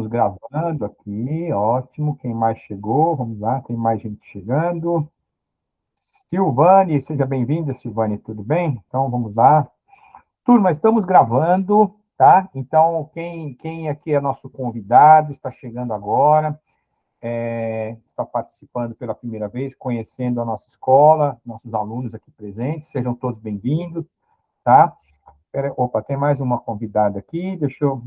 gravando aqui, ótimo. Quem mais chegou? Vamos lá, tem mais gente chegando. Silvane, seja bem-vinda, Silvane, tudo bem? Então, vamos lá. Turma, estamos gravando, tá? Então, quem aqui é nosso convidado, está chegando agora, está participando pela primeira vez, conhecendo a nossa escola, nossos alunos aqui presentes, sejam todos bem-vindos, tá? Opa, tem mais uma convidada aqui, deixa eu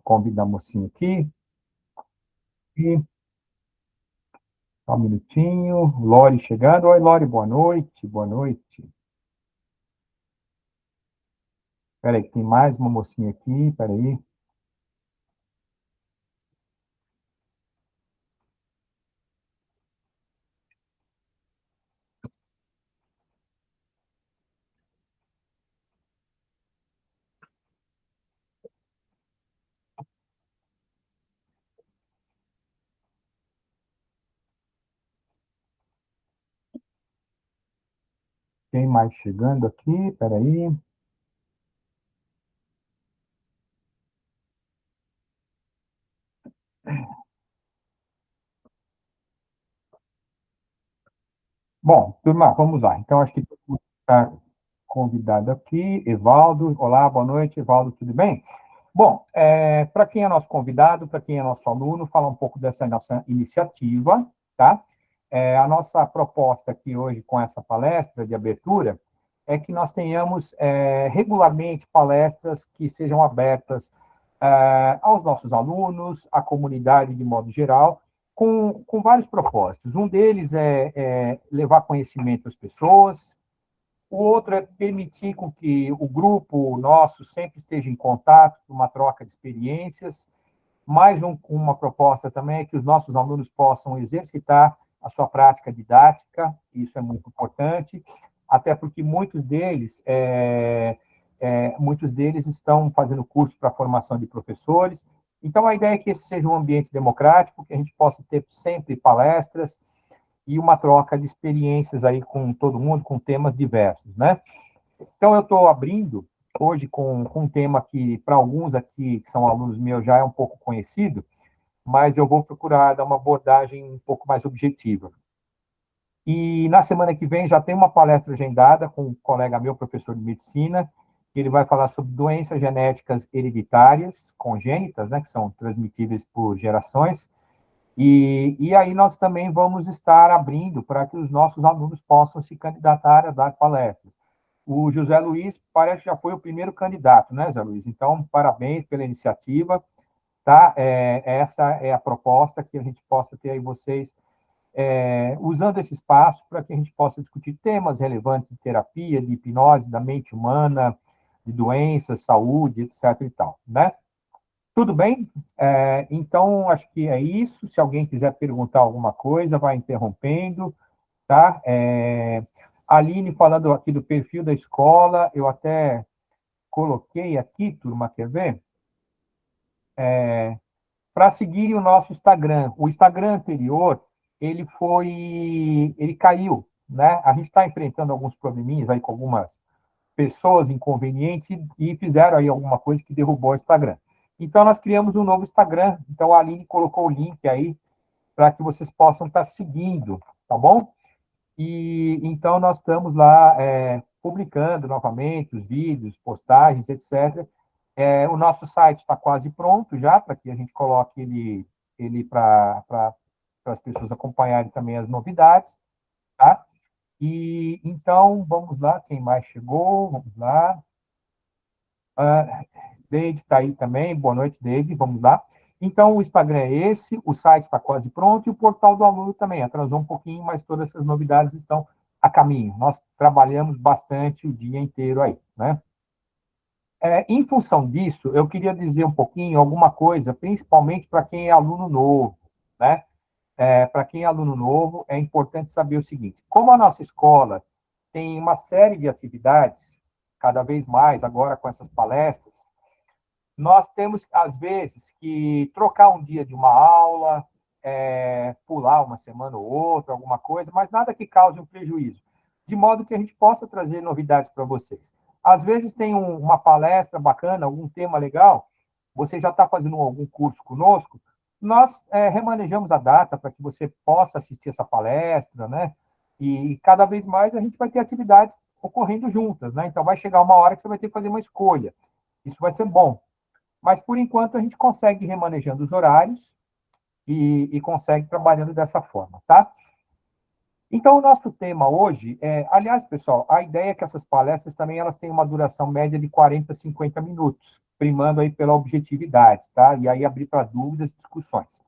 convidar a mocinha aqui. E, só um minutinho. Lore chegando. Oi, Lore, boa noite. Boa noite. Espera aí, tem mais uma mocinha aqui. Espera aí. Tem mais chegando aqui. Espera aí. Bom, turma, vamos lá. Então, acho que todo mundo está convidado aqui. Evaldo, olá, boa noite. Evaldo, tudo bem? Bom, para quem é nosso convidado, para quem é nosso aluno, falar um pouco dessa nossa iniciativa, tá? A nossa proposta aqui hoje com essa palestra de abertura é que nós tenhamos regularmente palestras que sejam abertas aos nossos alunos, à comunidade de modo geral, com vários propósitos. Um deles é levar conhecimento às pessoas, o outro é permitir com que o grupo nosso sempre esteja em contato, uma troca de experiências. Uma proposta também é que os nossos alunos possam exercitar a sua prática didática, isso é muito importante, até porque muitos deles estão fazendo curso para formação de professores. Então, a ideia é que esse seja um ambiente democrático, que a gente possa ter sempre palestras e uma troca de experiências aí com todo mundo, com temas diversos, né? Então, eu estou abrindo hoje com um tema que, para alguns aqui, que são alunos meus, já é um pouco conhecido, mas eu vou procurar dar uma abordagem um pouco mais objetiva. E na semana que vem já tem uma palestra agendada com um colega meu, professor de medicina, que ele vai falar sobre doenças genéticas hereditárias, congênitas, né, que são transmitíveis por gerações. E aí nós também vamos estar abrindo para que os nossos alunos possam se candidatar a dar palestras. O José Luiz parece que já foi o primeiro candidato, né, José Luiz? Então, parabéns pela iniciativa, tá? Essa é a proposta, que a gente possa ter aí vocês usando esse espaço para que a gente possa discutir temas relevantes de terapia, de hipnose, da mente humana, de doenças, saúde, etc. e tal, né? Tudo bem? Então, acho que é isso. Se alguém quiser perguntar alguma coisa, vai interrompendo, tá? A Aline falando aqui do perfil da escola, eu até coloquei aqui, turma, quer ver? Para seguirem o nosso Instagram. O Instagram anterior, ele caiu, né? A gente está enfrentando alguns probleminhas aí com algumas pessoas inconvenientes e fizeram aí alguma coisa que derrubou o Instagram. Então, nós criamos um novo Instagram. Então, a Aline colocou o link aí para que vocês possam estar seguindo, tá bom? E então, nós estamos lá publicando novamente os vídeos, postagens, etc. O nosso site está quase pronto já, para que a gente coloque ele para as pessoas acompanharem também as novidades, tá? E então, vamos lá, quem mais chegou? Vamos lá. Deide está aí também, boa noite, Deide, vamos lá. Então, o Instagram é esse, o site está quase pronto e o portal do aluno também. Atrasou um pouquinho, mas todas essas novidades estão a caminho. Nós trabalhamos bastante o dia inteiro aí, né? Em função disso, eu queria dizer um pouquinho, alguma coisa, principalmente para quem é aluno novo, né? Para quem é aluno novo, é importante saber o seguinte: como a nossa escola tem uma série de atividades, cada vez mais agora com essas palestras, nós temos, às vezes, que trocar um dia de uma aula, pular uma semana ou outra, alguma coisa, mas nada que cause um prejuízo, de modo que a gente possa trazer novidades para vocês. Às vezes tem uma palestra bacana, algum tema legal, você já está fazendo algum curso conosco, nós remanejamos a data para que você possa assistir essa palestra, né? E cada vez mais a gente vai ter atividades ocorrendo juntas, né? Então vai chegar uma hora que você vai ter que fazer uma escolha. Isso vai ser bom. Mas por enquanto a gente consegue ir remanejando os horários e consegue trabalhando dessa forma, tá? Então, o nosso tema hoje aliás, pessoal, a ideia é que essas palestras também elas têm uma duração média de 40 a 50 minutos, primando aí pela objetividade, tá? E aí abrir para dúvidas e discussões.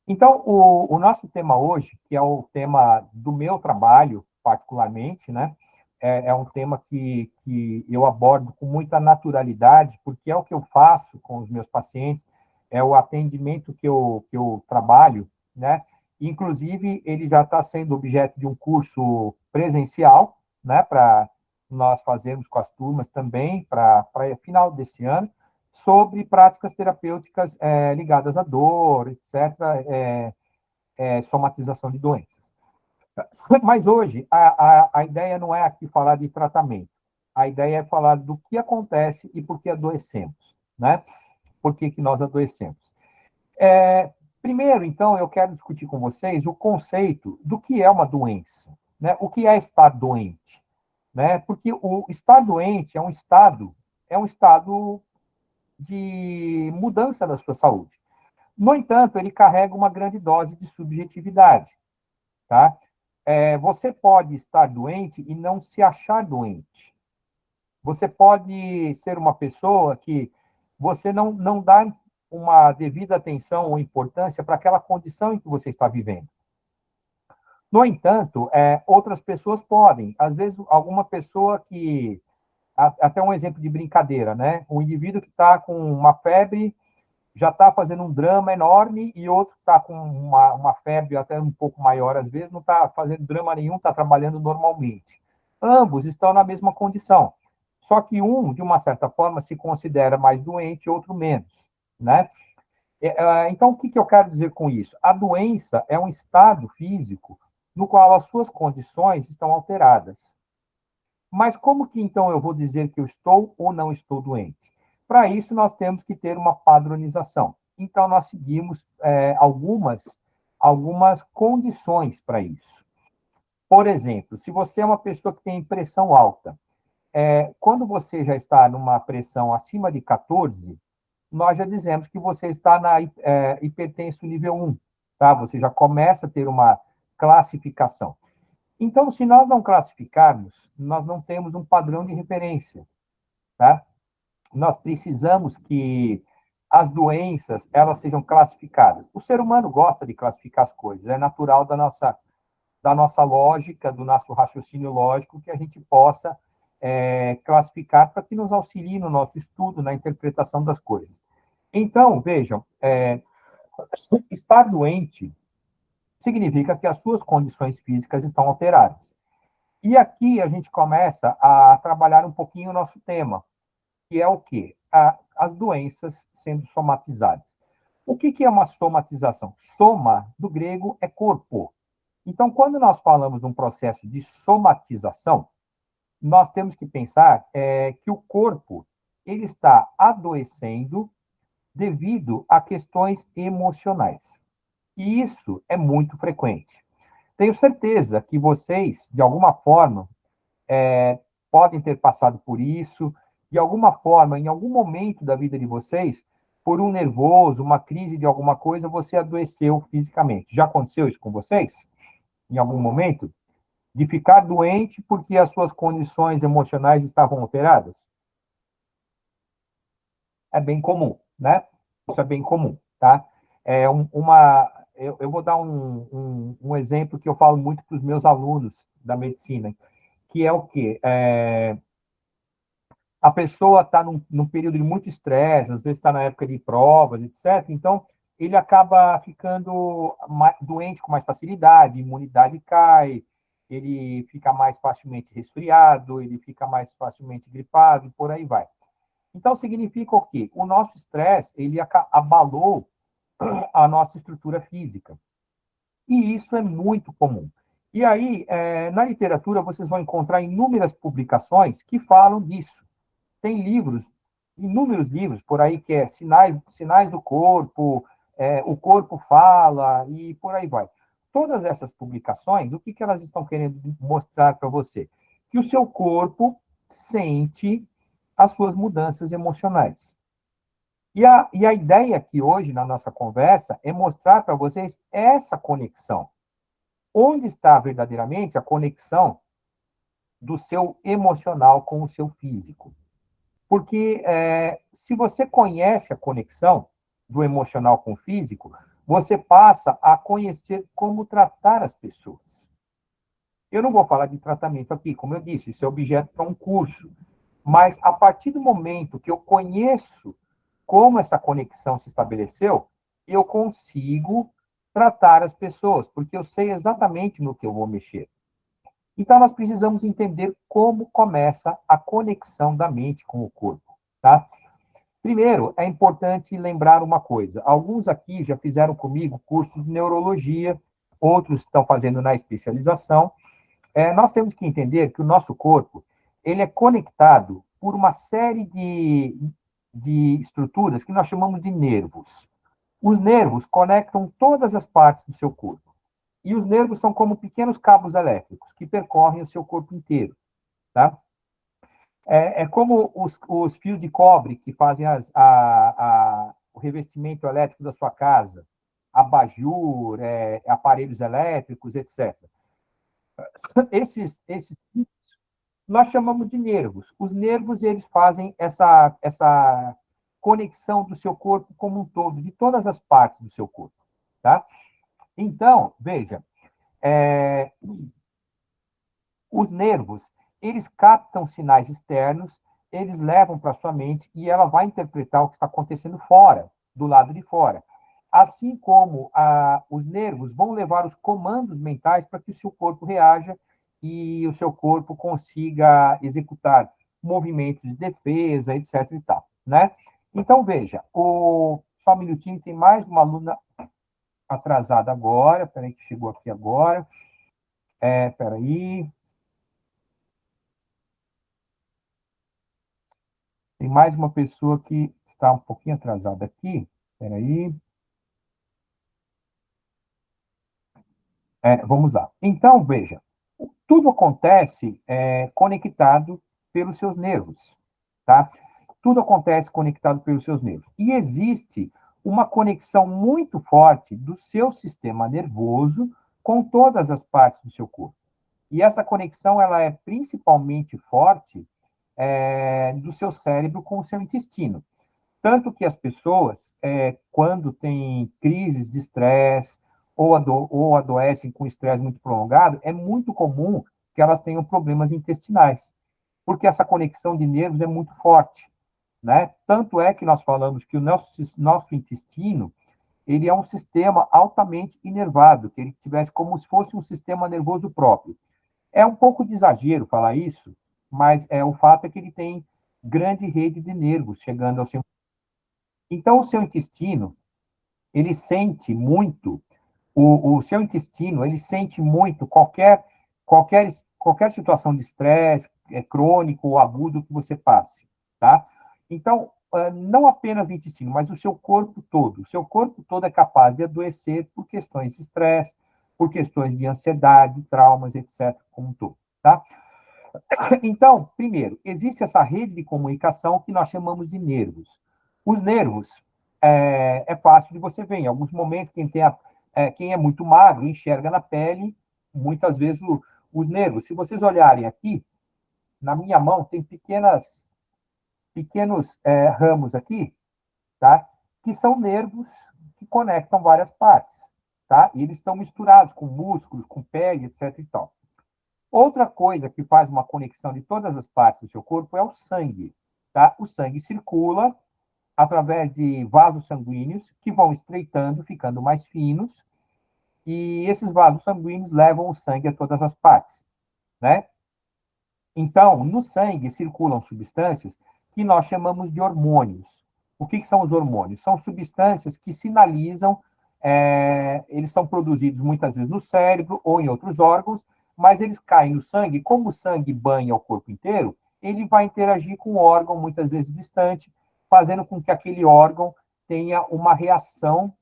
Então, o nosso tema hoje, que é o tema do meu trabalho, particularmente, né? É um tema que eu abordo com muita naturalidade, porque é o que eu faço com os meus pacientes, é o atendimento que eu trabalho, né? Inclusive, ele já está sendo objeto de um curso presencial, né? Para nós fazermos com as turmas também, para final desse ano, sobre práticas terapêuticas ligadas à dor, etc., somatização de doenças. Mas hoje, a ideia não é aqui falar de tratamento. A ideia é falar do que acontece e por que adoecemos, né? Por que nós adoecemos. Primeiro, então, eu quero discutir com vocês o conceito do que é uma doença, né? O que é estar doente, né? Porque o estar doente é um estado de mudança da sua saúde. No entanto, ele carrega uma grande dose de subjetividade, tá? Você pode estar doente e não se achar doente. Você pode ser uma pessoa que você não dá uma devida atenção ou importância para aquela condição em que você está vivendo. No entanto, outras pessoas podem. Às vezes, alguma pessoa que... Até um exemplo de brincadeira, né? Um indivíduo que está com uma febre já está fazendo um drama enorme e outro está com uma febre até um pouco maior, às vezes, não está fazendo drama nenhum, está trabalhando normalmente. Ambos estão na mesma condição. Só que um, de uma certa forma, se considera mais doente, outro menos, né? Então, o que eu quero dizer com isso? A doença é um estado físico no qual as suas condições estão alteradas. Mas como que, então, eu vou dizer que eu estou ou não estou doente? Para isso, nós temos que ter uma padronização. Então, nós seguimos algumas condições para isso. Por exemplo, se você é uma pessoa que tem pressão alta, quando você já está numa pressão acima de 14, nós já dizemos que você está na hipertenso nível 1, tá? Você já começa a ter uma classificação. Então, se nós não classificarmos, nós não temos um padrão de referência, tá? Nós precisamos que as doenças, elas sejam classificadas. O ser humano gosta de classificar as coisas, é natural da nossa lógica, do nosso raciocínio lógico, que a gente possa classificar para que nos auxilie no nosso estudo, na interpretação das coisas. Então, vejam, estar doente significa que as suas condições físicas estão alteradas. E aqui a gente começa a trabalhar um pouquinho o nosso tema, que é o quê? As doenças sendo somatizadas. O que é uma somatização? Soma, do grego, é corpo. Então, quando nós falamos de um processo de somatização, nós temos que pensar que o corpo ele está adoecendo devido a questões emocionais. E isso é muito frequente. Tenho certeza que vocês, de alguma forma, podem ter passado por isso, de alguma forma, em algum momento da vida de vocês, por um nervoso, uma crise de alguma coisa, você adoeceu fisicamente. Já aconteceu isso com vocês? Em algum momento? De ficar doente porque as suas condições emocionais estavam alteradas? É bem comum, né? Isso é bem comum, tá? Eu vou dar um exemplo que eu falo muito para os meus alunos da medicina, que é o quê? A pessoa está num período de muito estresse, às vezes está na época de provas, etc. Então, ele acaba ficando doente com mais facilidade, a imunidade cai, ele fica mais facilmente resfriado, ele fica mais facilmente gripado e por aí vai. Então, significa o quê? O nosso estresse, ele abalou a nossa estrutura física. E isso é muito comum. E aí, na literatura, vocês vão encontrar inúmeras publicações que falam disso. Tem livros, inúmeros livros por aí, que é Sinais do Corpo, O Corpo Fala, e por aí vai. Todas essas publicações, o que, que elas estão querendo mostrar para você? Que o seu corpo sente as suas mudanças emocionais. E a ideia aqui hoje, na nossa conversa, é mostrar para vocês essa conexão. Onde está verdadeiramente a conexão do seu emocional com o seu físico? Porque se você conhece a conexão do emocional com o físico, você passa a conhecer como tratar as pessoas. Eu não vou falar de tratamento aqui, como eu disse, isso é objeto para um curso. Mas a partir do momento que eu conheço como essa conexão se estabeleceu, eu consigo tratar as pessoas, porque eu sei exatamente no que eu vou mexer. Então, nós precisamos entender como começa a conexão da mente com o corpo, tá? Primeiro, é importante lembrar uma coisa. Alguns aqui já fizeram comigo cursos de neurologia, outros estão fazendo na especialização. Nós temos que entender que o nosso corpo, ele é conectado por uma série de estruturas que nós chamamos de nervos. Os nervos conectam todas as partes do seu corpo. E os nervos são como pequenos cabos elétricos que percorrem o seu corpo inteiro, tá? É como os fios de cobre que fazem o revestimento elétrico da sua casa, abajur, aparelhos elétricos, etc. Esses nós chamamos de nervos. Os nervos, eles fazem essa conexão do seu corpo como um todo, de todas as partes do seu corpo, tá? Então, veja, é, os nervos, eles captam sinais externos, eles levam para a sua mente e ela vai interpretar o que está acontecendo fora, do lado de fora. Assim como os nervos vão levar os comandos mentais para que o seu corpo reaja e o seu corpo consiga executar movimentos de defesa, etc. e tal, né? Então, veja, só um minutinho, tem mais uma aluna atrasada agora, peraí que chegou aqui agora, peraí, tem mais uma pessoa que está um pouquinho atrasada aqui, peraí, vamos lá. Então, veja, tudo acontece conectado pelos seus nervos, tá? Tudo acontece conectado pelos seus nervos. E existe uma conexão muito forte do seu sistema nervoso com todas as partes do seu corpo. E essa conexão, ela é principalmente forte do seu cérebro com o seu intestino. Tanto que as pessoas, quando têm crises de estresse ou adoecem com estresse muito prolongado, é muito comum que elas tenham problemas intestinais, porque essa conexão de nervos é muito forte, né? Tanto é que nós falamos que o nosso intestino, ele é um sistema altamente inervado, que ele tivesse como se fosse um sistema nervoso próprio. É um pouco de exagero falar isso, mas o fato é que ele tem grande rede de nervos chegando ao seu. Então, o seu intestino, ele sente muito, o seu intestino, ele sente muito qualquer, qualquer situação de estresse, crônico ou agudo que você passe, tá? Então, não apenas o intestino, mas o seu corpo todo é capaz de adoecer por questões de estresse, por questões de ansiedade, traumas, etc., como um todo, tá? Então, primeiro, existe essa rede de comunicação que nós chamamos de nervos. Os nervos, fácil de você ver. Em alguns momentos, quem é muito magro enxerga na pele, muitas vezes, os nervos. Se vocês olharem aqui, na minha mão, tem pequenos ramos aqui, tá? Que são nervos que conectam várias partes, tá? E eles estão misturados com músculos, com pele, etc. e tal. Outra coisa que faz uma conexão de todas as partes do seu corpo é o sangue, tá? O sangue circula através de vasos sanguíneos que vão estreitando, ficando mais finos, e esses vasos sanguíneos levam o sangue a todas as partes, né? Então, no sangue circulam substâncias que nós chamamos de hormônios. O que são os hormônios? São substâncias que sinalizam eles são produzidos muitas vezes no cérebro ou em outros órgãos, mas eles caem no sangue. Como o sangue banha o corpo inteiro, ele vai interagir com o órgão, muitas vezes distante, fazendo com que aquele órgão tenha uma reação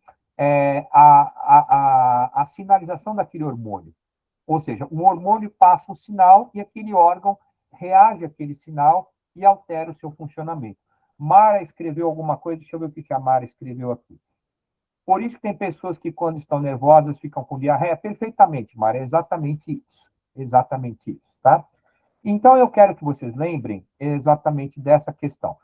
à sinalização daquele hormônio. Ou seja, um hormônio passa um sinal e aquele órgão reage àquele sinal e altera o seu funcionamento. Mara escreveu alguma coisa, deixa eu ver o que a Mara escreveu aqui. Por isso que tem pessoas que, quando estão nervosas, ficam com diarreia. Perfeitamente, Mara, é exatamente isso. Exatamente isso, tá? Então, eu quero que vocês lembrem exatamente dessa questão.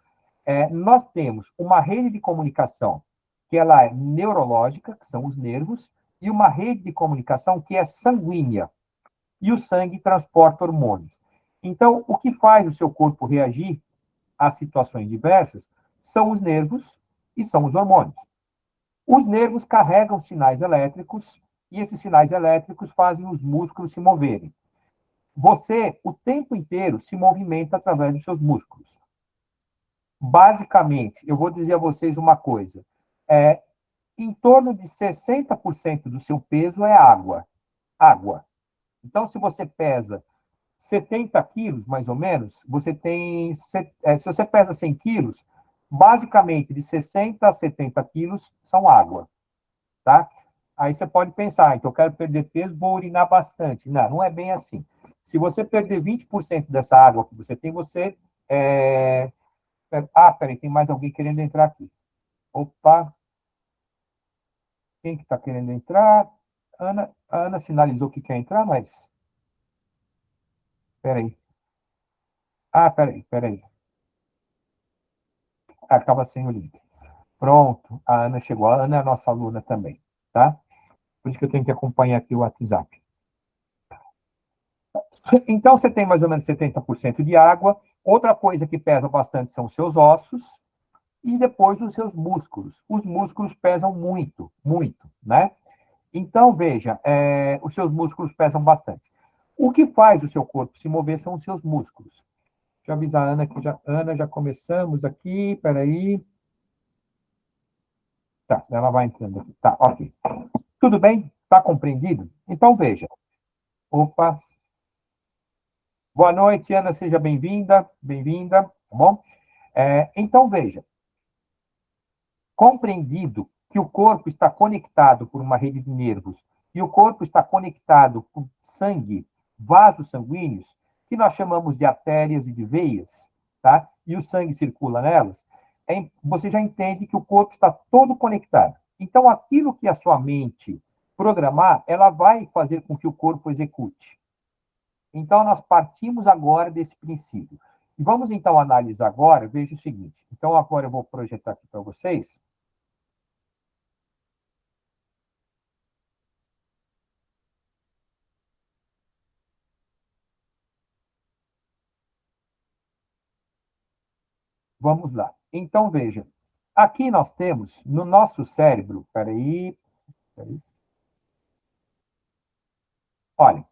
Nós temos uma rede de comunicação que ela é neurológica, que são os nervos, e uma rede de comunicação que é sanguínea, e o sangue transporta hormônios. Então, o que faz o seu corpo reagir a situações diversas são os nervos e são os hormônios. Os nervos carregam sinais elétricos e esses sinais elétricos fazem os músculos se moverem. Você, o tempo inteiro, se movimenta através dos seus músculos. Basicamente, eu vou dizer a vocês uma coisa. Em torno de 60% do seu peso é água. Água. Então, se você pesa 70 quilos, mais ou menos, você tem... se você pesa 100 quilos, basicamente, de 60 a 70 quilos são água, tá? Aí você pode pensar, então eu quero perder peso, vou urinar bastante. Não, não é bem assim. Se você perder 20% dessa água que você tem, você... peraí, tem mais alguém querendo entrar aqui. Opa, quem que está querendo entrar? A Ana sinalizou que quer entrar, mas... Peraí. Peraí. Acaba sem o link. Pronto, a Ana chegou. A Ana é a nossa aluna também, tá? Por isso que eu tenho que acompanhar aqui o WhatsApp. Então, você tem mais ou menos 70% de água. Outra coisa que pesa bastante são os seus ossos e depois os seus músculos. Os músculos pesam muito, muito, né? Então, veja, os seus músculos pesam bastante. O que faz o seu corpo se mover são os seus músculos. Deixa eu avisar a Ana que Ana, já começamos aqui, peraí. Tá, ela vai entrando aqui. Tá, ok. Tudo bem? Está compreendido? Então, veja. Opa. Boa noite, Ana, seja bem-vinda, tá bom? Então, veja. Compreendido que o corpo está conectado por uma rede de nervos e o corpo está conectado por sangue, vasos sanguíneos, que nós chamamos de artérias e de veias, tá? E o sangue circula nelas, você já entende que o corpo está todo conectado. Então, aquilo que a sua mente programar, ela vai fazer com que o corpo execute. Então, nós partimos agora desse princípio. E vamos, então, analisar agora, veja o seguinte. Então, agora eu vou projetar aqui para vocês. Vamos lá. Então, veja. Aqui nós temos, no nosso cérebro... Peraí. Olha.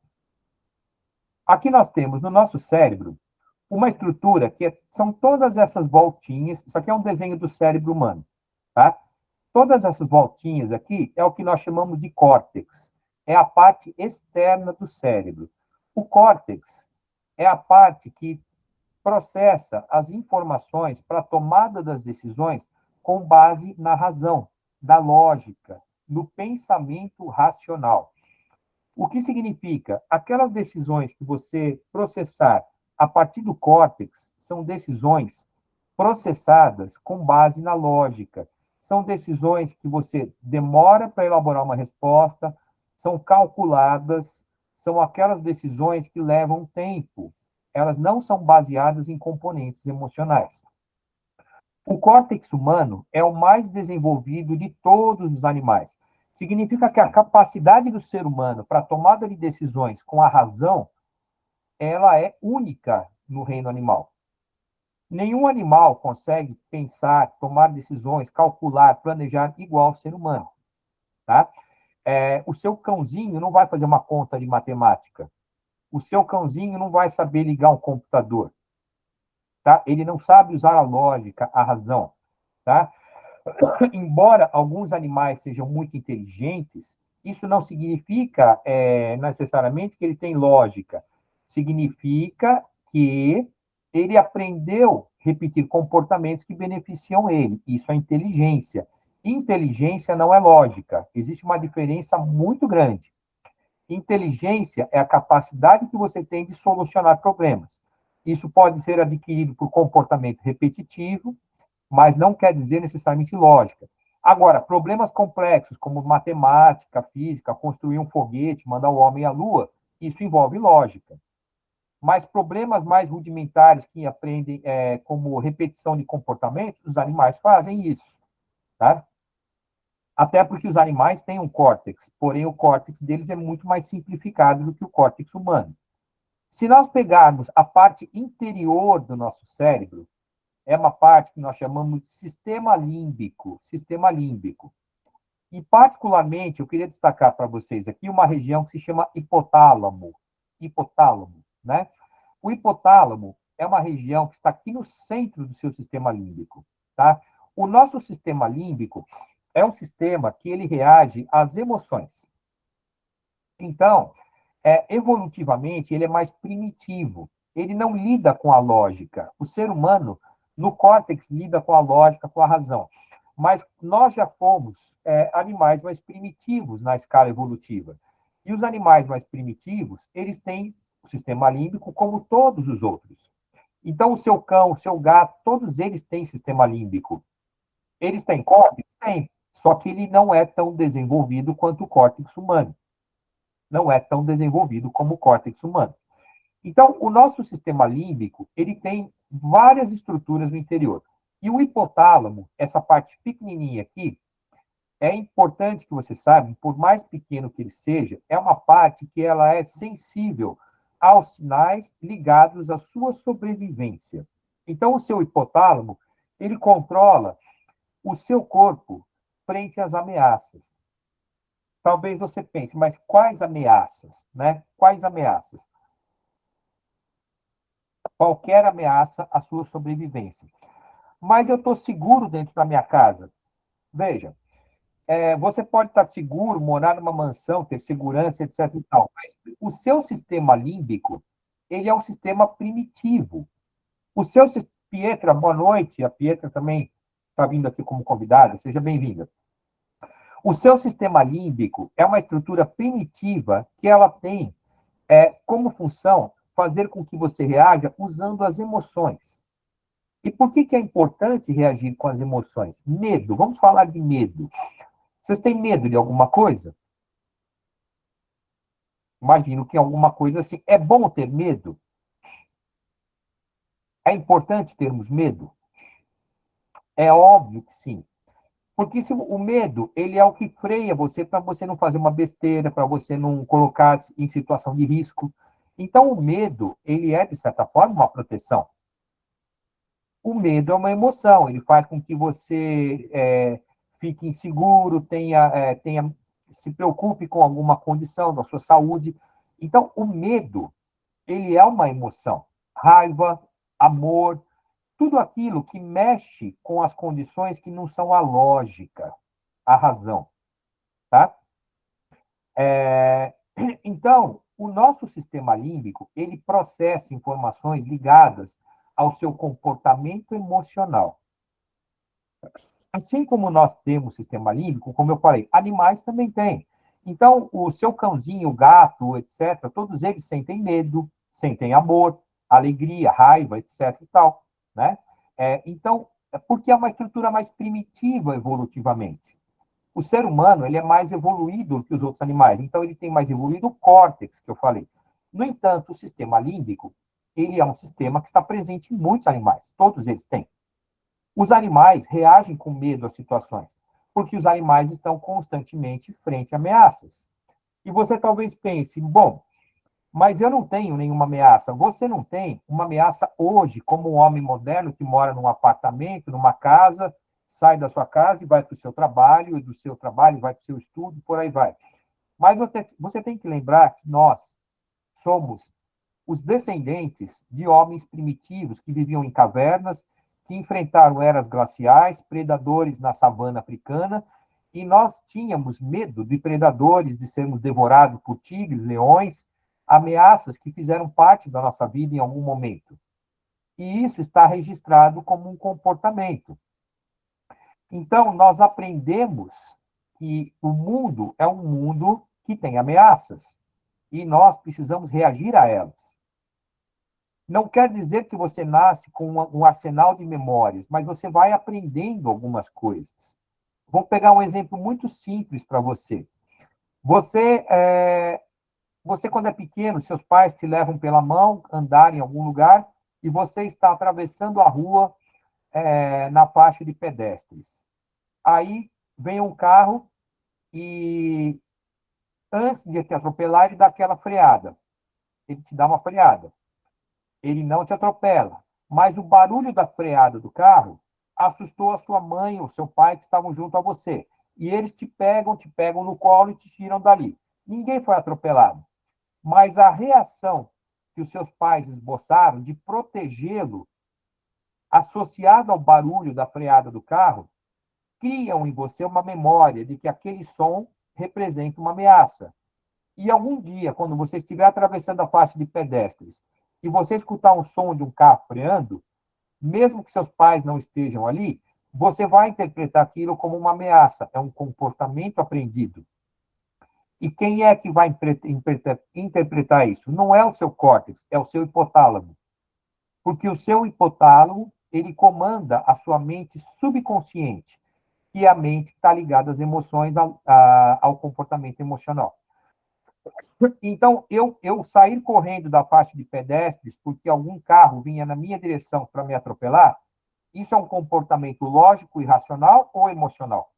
Aqui nós temos, no nosso cérebro, uma estrutura que são todas essas voltinhas. Isso aqui é um desenho do cérebro humano, tá? Todas essas voltinhas aqui é o que nós chamamos de córtex. É a parte externa do cérebro. O córtex é a parte que processa as informações para a tomada das decisões com base na razão, na lógica, no pensamento racional. O que significa? Aquelas decisões que você processar a partir do córtex são decisões processadas com base na lógica. São decisões que você demora para elaborar uma resposta, são calculadas, são aquelas decisões que levam tempo. Elas não são baseadas em componentes emocionais. O córtex humano é o mais desenvolvido de todos os animais. Significa que a capacidade do ser humano para a tomada de decisões com a razão, ela é única no reino animal. Nenhum animal consegue pensar, tomar decisões, calcular, planejar igual ao ser humano. Tá? O seu cãozinho não vai fazer uma conta de matemática. O seu cãozinho não vai saber ligar um computador. Tá? Ele não sabe usar a lógica, a razão. Tá? Embora alguns animais sejam muito inteligentes, isso não significa necessariamente que ele tem lógica. Significa que ele aprendeu a repetir comportamentos que beneficiam ele. Isso é inteligência. Inteligência não é lógica. Existe uma diferença muito grande. Inteligência é a capacidade que você tem de solucionar problemas. Isso pode ser adquirido por comportamento repetitivo, mas não quer dizer necessariamente lógica. Agora, problemas complexos, como matemática, física, construir um foguete, mandar o homem à Lua, isso envolve lógica. Mas problemas mais rudimentares que aprendem como repetição de comportamentos, os animais fazem isso. Tá? Até porque os animais têm um córtex, porém o córtex deles é muito mais simplificado do que o córtex humano. Se nós pegarmos a parte interior do nosso cérebro, é uma parte que nós chamamos de sistema límbico. Sistema límbico. E, particularmente, eu queria destacar para vocês aqui uma região que se chama hipotálamo. Hipotálamo, né? O hipotálamo é uma região que está aqui no centro do seu sistema límbico, tá? O nosso sistema límbico é um sistema que ele reage às emoções. Então, evolutivamente, ele é mais primitivo. Ele não lida com a lógica. O ser humano, no córtex, lida com a lógica, com a razão. Mas nós já fomos animais mais primitivos na escala evolutiva. E os animais mais primitivos, eles têm o sistema límbico como todos os outros. Então, o seu cão, o seu gato, todos eles têm sistema límbico. Eles têm córtex? Tem. Só que ele não é tão desenvolvido quanto o córtex humano. Não é tão desenvolvido como o córtex humano. Então, o nosso sistema límbico, ele tem várias estruturas no interior. E o hipotálamo, essa parte pequenininha aqui, é importante que você saiba, por mais pequeno que ele seja, é uma parte que ela é sensível aos sinais ligados à sua sobrevivência. Então, o seu hipotálamo, ele controla o seu corpo frente às ameaças. Talvez você pense, mas quais ameaças, né? Quais ameaças? Qualquer ameaça à sua sobrevivência. Mas eu estou seguro dentro da minha casa. Veja, você pode estar seguro, morar numa mansão, ter segurança, etc. E tal, mas o seu sistema límbico, ele é um sistema primitivo. O seu Pietra, boa noite. A Pietra também está vindo aqui como convidada. Seja bem-vinda. O seu sistema límbico é uma estrutura primitiva que ela tem como função fazer com que você reaja usando as emoções. E por que é importante reagir com as emoções? Medo. Vamos falar de medo. Vocês têm medo de alguma coisa? Imagino que alguma coisa assim. É bom ter medo? É importante termos medo? É óbvio que sim. Porque o medo, ele é o que freia você para você não fazer uma besteira, para você não colocar em situação de risco. Então, o medo, ele é, de certa forma, uma proteção. O medo é uma emoção, ele faz com que você fique inseguro, se preocupe com alguma condição da sua saúde. Então, o medo, ele é uma emoção. Raiva, amor, tudo aquilo que mexe com as condições que não são a lógica, a razão, tá? Então, o nosso sistema límbico, ele processa informações ligadas ao seu comportamento emocional. Assim como nós temos sistema límbico, como eu falei, animais também têm. Então, o seu cãozinho, o gato, etc., todos eles sentem medo, sentem amor, alegria, raiva, etc. e tal, né? Então, porque é uma estrutura mais primitiva evolutivamente. O ser humano, ele é mais evoluído que os outros animais, então ele tem mais evoluído o córtex, que eu falei. No entanto, o sistema límbico, ele é um sistema que está presente em muitos animais, todos eles têm. Os animais reagem com medo às situações, porque os animais estão constantemente frente a ameaças. E você talvez pense, bom, mas eu não tenho nenhuma ameaça. Você não tem uma ameaça hoje, como um homem moderno que mora num apartamento, numa casa, sai da sua casa e vai para o seu trabalho, e do seu trabalho vai para o seu estudo, por aí vai. Mas você tem que lembrar que nós somos os descendentes de homens primitivos que viviam em cavernas, que enfrentaram eras glaciais, predadores na savana africana, e nós tínhamos medo de predadores, de sermos devorados por tigres, leões, ameaças que fizeram parte da nossa vida em algum momento. E isso está registrado como um comportamento. Então, nós aprendemos que o mundo é um mundo que tem ameaças, e nós precisamos reagir a elas. Não quer dizer que você nasce com um arsenal de memórias, mas você vai aprendendo algumas coisas. Vou pegar um exemplo muito simples para você. Você, quando é pequeno, seus pais te levam pela mão, andar em algum lugar, e você está atravessando a rua na faixa de pedestres. Aí vem um carro e, antes de te atropelar, ele dá aquela freada. Ele te dá uma freada. Ele não te atropela, mas o barulho da freada do carro assustou a sua mãe ou seu pai que estavam junto a você. E eles te pegam no colo e te tiram dali. Ninguém foi atropelado, mas a reação que os seus pais esboçaram de protegê-lo, associada ao barulho da freada do carro, criam em você uma memória de que aquele som representa uma ameaça. E algum dia, quando você estiver atravessando a faixa de pedestres e você escutar um som de um carro freando, mesmo que seus pais não estejam ali, você vai interpretar aquilo como uma ameaça, é um comportamento aprendido. E quem é que vai interpretar isso? Não é o seu córtex, é o seu hipotálamo. Porque o seu hipotálamo, ele comanda a sua mente subconsciente, que é a mente que está ligada às emoções, ao comportamento emocional. Então, eu sair correndo da faixa de pedestres porque algum carro vinha na minha direção para me atropelar, isso é um comportamento lógico e racional ou emocional?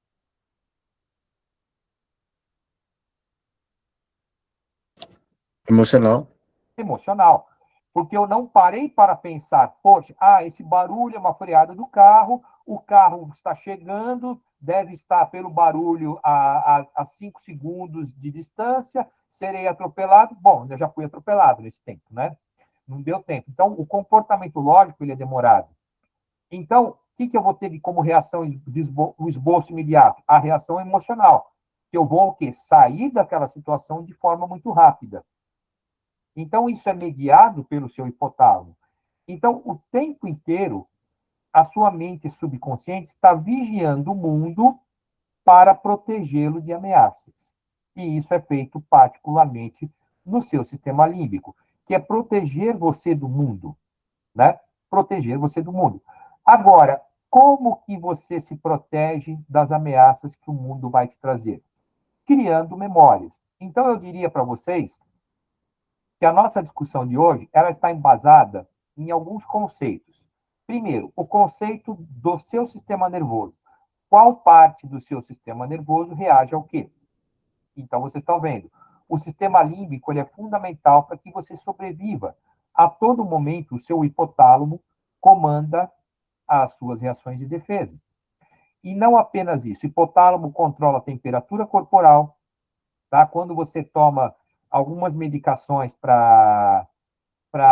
Emocional. Emocional. Porque eu não parei para pensar, poxa, esse barulho é uma freada do carro, o carro está chegando, deve estar pelo barulho a 5 segundos de distância, serei atropelado. Bom, eu já fui atropelado nesse tempo, né? Não deu tempo. Então, o comportamento lógico ele é demorado. Então, o que eu vou ter como reação, o esboço imediato? A reação emocional. Que eu vou o quê? Sair daquela situação de forma muito rápida. Então, isso é mediado pelo seu hipotálamo. Então, o tempo inteiro, a sua mente subconsciente está vigiando o mundo para protegê-lo de ameaças. E isso é feito particularmente no seu sistema límbico, que é proteger você do mundo, né? Proteger você do mundo. Agora, como que você se protege das ameaças que o mundo vai te trazer? Criando memórias. Então, eu diria para vocês que a nossa discussão de hoje ela está embasada em alguns conceitos. Primeiro, o conceito do seu sistema nervoso. Qual parte do seu sistema nervoso reage ao quê? Então, vocês estão vendo. O sistema límbico ele é fundamental para que você sobreviva. A todo momento, o seu hipotálamo comanda as suas reações de defesa. E não apenas isso. O hipotálamo controla a temperatura corporal. Tá? Quando você toma algumas medicações para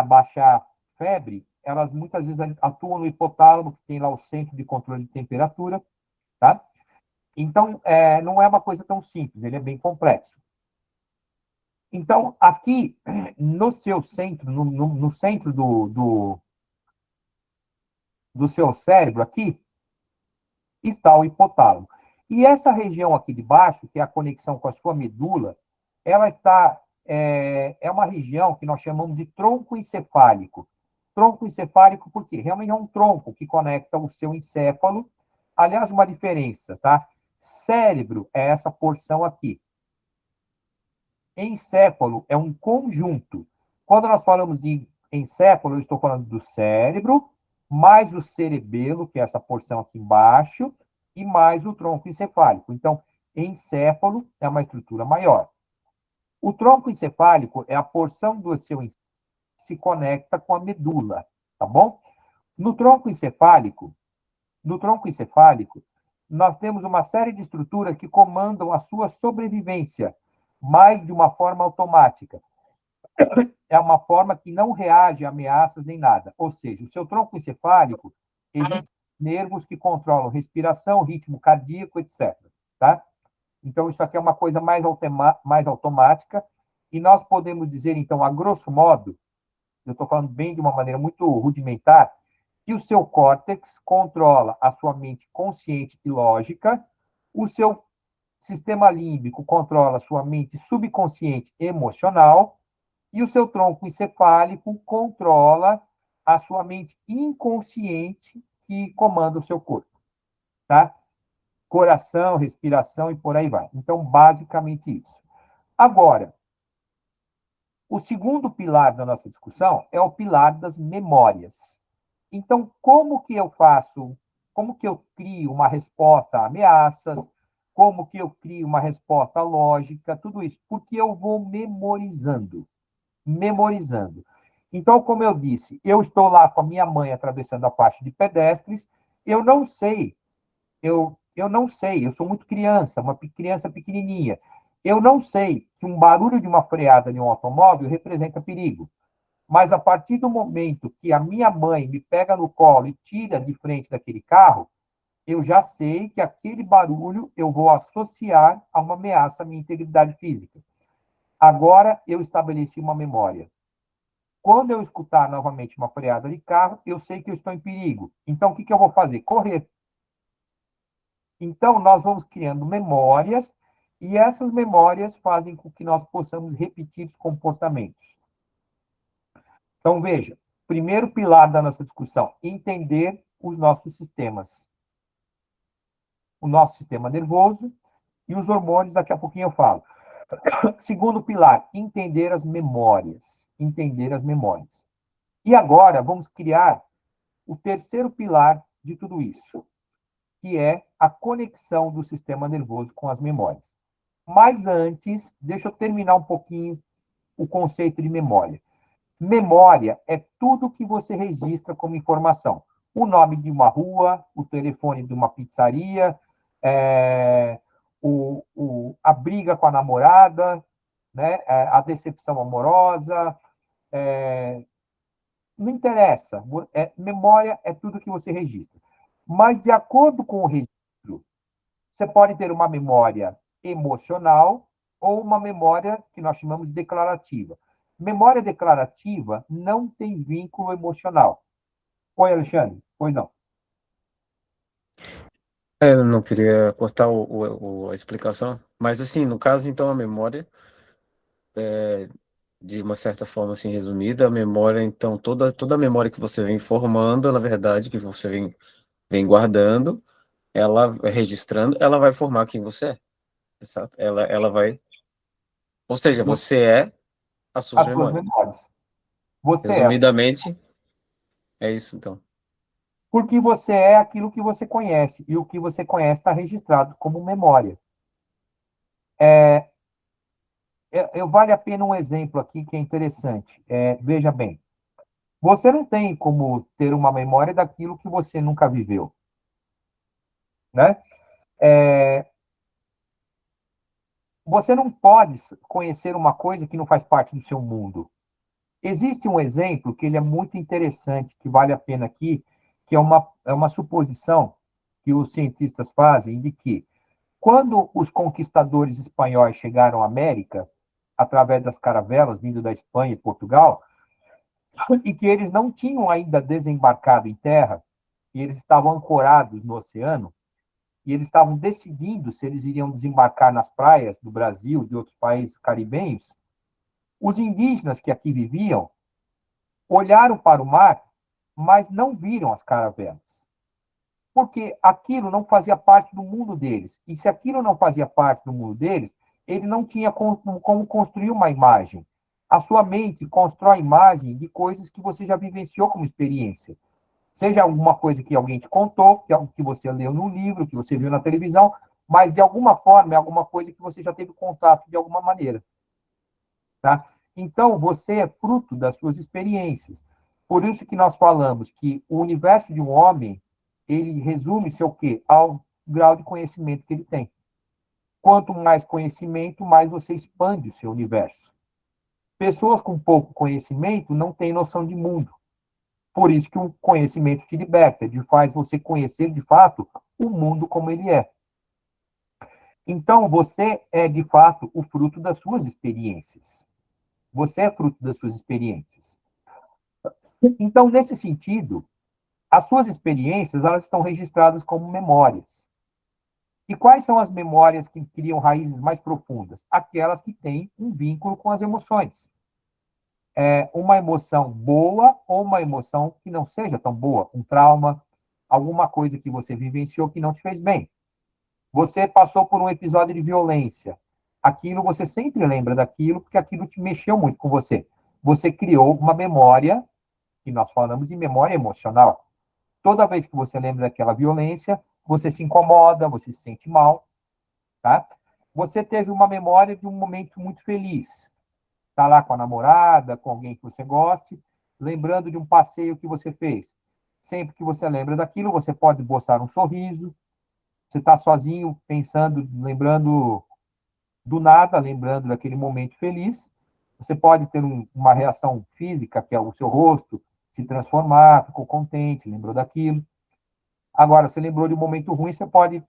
baixar febre, elas muitas vezes atuam no hipotálamo, que tem lá o centro de controle de temperatura, tá? Então, não é uma coisa tão simples, ele é bem complexo. Então, aqui, no seu centro, no centro do seu cérebro, aqui, está o hipotálamo. E essa região aqui de baixo, que é a conexão com a sua medula, ela está, é uma região que nós chamamos de tronco encefálico. Tronco encefálico por quê? Realmente é um tronco que conecta o seu encéfalo. Aliás, uma diferença, tá? Cérebro é essa porção aqui. Encéfalo é um conjunto. Quando nós falamos de encéfalo, eu estou falando do cérebro, mais o cerebelo, que é essa porção aqui embaixo, e mais o tronco encefálico. Então, encéfalo é uma estrutura maior. O tronco encefálico é a porção do seu encéfalo que se conecta com a medula, tá bom? No tronco encefálico, nós temos uma série de estruturas que comandam a sua sobrevivência, mas de uma forma automática. É uma forma que não reage a ameaças nem nada. Ou seja, o seu tronco encefálico, Existem nervos que controlam respiração, ritmo cardíaco, etc. Tá? Então, isso aqui é uma coisa mais automática, e nós podemos dizer, então, a grosso modo, eu estou falando bem de uma maneira muito rudimentar, que o seu córtex controla a sua mente consciente e lógica, o seu sistema límbico controla a sua mente subconsciente e emocional, e o seu tronco encefálico controla a sua mente inconsciente que comanda o seu corpo, tá? Coração, respiração e por aí vai. Então, basicamente isso. Agora, o segundo pilar da nossa discussão é o pilar das memórias. Então, como que eu faço, como que eu crio uma resposta a ameaças, como que eu crio uma resposta lógica, tudo isso, porque eu vou memorizando. Então, como eu disse, eu estou lá com a minha mãe atravessando a faixa de pedestres, eu não sei, eu não sei, eu sou muito criança, uma criança pequenininha, eu não sei que um barulho de uma freada de um automóvel representa perigo. Mas a partir do momento que a minha mãe me pega no colo e tira de frente daquele carro, eu já sei que aquele barulho eu vou associar a uma ameaça à minha integridade física. Agora eu estabeleci uma memória. Quando eu escutar novamente uma freada de carro, eu sei que eu estou em perigo. Então, o que eu vou fazer? Correr. Então, nós vamos criando memórias, e essas memórias fazem com que nós possamos repetir os comportamentos. Então, veja, primeiro pilar da nossa discussão, entender os nossos sistemas. O nosso sistema nervoso e os hormônios, daqui a pouquinho eu falo. Segundo pilar, entender as memórias. Entender as memórias. E agora, vamos criar o terceiro pilar de tudo isso, que é a conexão do sistema nervoso com as memórias. Mas antes, deixa eu terminar um pouquinho o conceito de memória. Memória é tudo que você registra como informação. O nome de uma rua, o telefone de uma pizzaria, a briga com a namorada, né, a decepção amorosa, não interessa. Memória é tudo que você registra. Mas, de acordo com o registro, você pode ter uma memória emocional ou uma memória que nós chamamos de declarativa. Memória declarativa não tem vínculo emocional. Oi, Alexandre? Pois não. Eu não queria cortar a explicação, mas assim, no caso, então, a memória, de uma certa forma, assim, resumida, a memória, então, toda a memória que você vem formando, na verdade, que você vem guardando, ela registrando, ela vai formar quem você é. Exato. Ela vai. Ou seja, você é as suas As suas memórias. memórias. Você é. Resumidamente, é isso, então. Porque você é aquilo que você conhece. E o que você conhece está registrado como memória. Vale a pena um exemplo aqui que é interessante. Veja bem, você não tem como ter uma memória daquilo que você nunca viveu, né? Você não pode conhecer uma coisa que não faz parte do seu mundo. Existe um exemplo que ele é muito interessante, que vale a pena aqui, que é uma suposição que os cientistas fazem de que, quando os conquistadores espanhóis chegaram à América, através das caravelas vindo da Espanha e Portugal, e que eles não tinham ainda desembarcado em terra, e eles estavam ancorados no oceano, e eles estavam decidindo se eles iriam desembarcar nas praias do Brasil, de outros países caribenhos, os indígenas que aqui viviam olharam para o mar, mas não viram as caravelas. Porque aquilo não fazia parte do mundo deles. E se aquilo não fazia parte do mundo deles, ele não tinha como construir uma imagem. A sua mente constrói imagem de coisas que você já vivenciou como experiência. Seja alguma coisa que alguém te contou, que é algo que você leu no livro, que você viu na televisão, mas de alguma forma é alguma coisa que você já teve contato de alguma maneira. Tá? Então, você é fruto das suas experiências. Por isso que nós falamos que o universo de um homem, ele resume-se ao quê? Ao grau de conhecimento que ele tem. Quanto mais conhecimento, mais você expande o seu universo. Pessoas com pouco conhecimento não têm noção de mundo. Por isso que o conhecimento te liberta, ele faz você conhecer, de fato, o mundo como ele é. Então, você é, de fato, o fruto das suas experiências. Você é fruto das suas experiências. Então, nesse sentido, as suas experiências, elas estão registradas como memórias. E quais são as memórias que criam raízes mais profundas? Aquelas que têm um vínculo com as emoções. Uma emoção boa ou uma emoção que não seja tão boa, um trauma, alguma coisa que você vivenciou que não te fez bem. Você passou por um episódio de violência. Aquilo, você sempre lembra daquilo, porque aquilo te mexeu muito com você. Você criou uma memória, que nós falamos de memória emocional. Toda vez que você lembra daquela violência, você se incomoda, você se sente mal, tá? Você teve uma memória de um momento muito feliz. Está lá com a namorada, com alguém que você goste, lembrando de um passeio que você fez. Sempre que você lembra daquilo, você pode esboçar um sorriso. Você está sozinho, pensando, lembrando do nada, lembrando daquele momento feliz. Você pode ter uma reação física, que é o seu rosto se transformar, ficou contente, lembrou daquilo. Agora, você lembrou de um momento ruim, você pode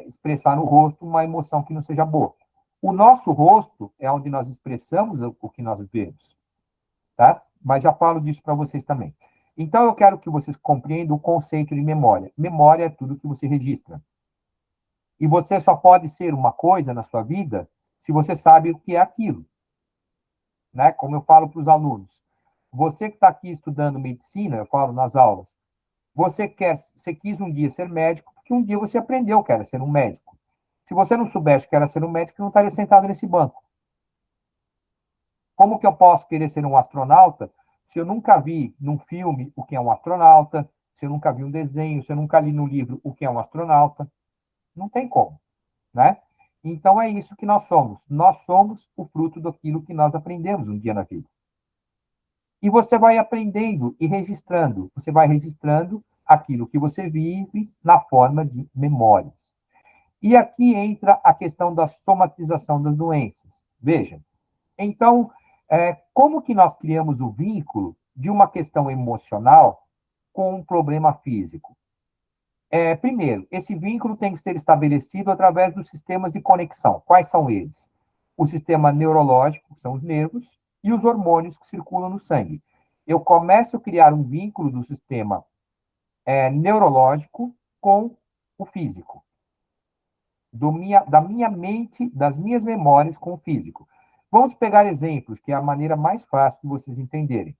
expressar no rosto uma emoção que não seja boa. O nosso rosto é onde nós expressamos o que nós vemos, tá? Mas já falo disso para vocês também. Então, eu quero que vocês compreendam o conceito de memória. Memória é tudo que você registra. E você só pode ser uma coisa na sua vida se você sabe o que é aquilo, né? Como eu falo para os alunos. Você que está aqui estudando medicina, eu falo nas aulas, você quis um dia ser médico, porque um dia você aprendeu que era ser um médico. Se você não soubesse que era ser um médico, você não estaria sentado nesse banco. Como que eu posso querer ser um astronauta se eu nunca vi num filme o que é um astronauta, se eu nunca vi um desenho, se eu nunca li no livro o que é um astronauta? Não tem como, né? Então é isso que nós somos. Nós somos o fruto daquilo que nós aprendemos um dia na vida. E você vai aprendendo e registrando. Você vai registrando aquilo que você vive na forma de memórias. E aqui entra a questão da somatização das doenças. Veja, então, como que nós criamos o vínculo de uma questão emocional com um problema físico? Primeiro, esse vínculo tem que ser estabelecido através dos sistemas de conexão. Quais são eles? O sistema neurológico, que são os nervos, e os hormônios que circulam no sangue. Eu começo a criar um vínculo do sistema neurológico com o físico. Da minha mente, das minhas memórias com o físico. Vamos pegar exemplos, que é a maneira mais fácil de vocês entenderem.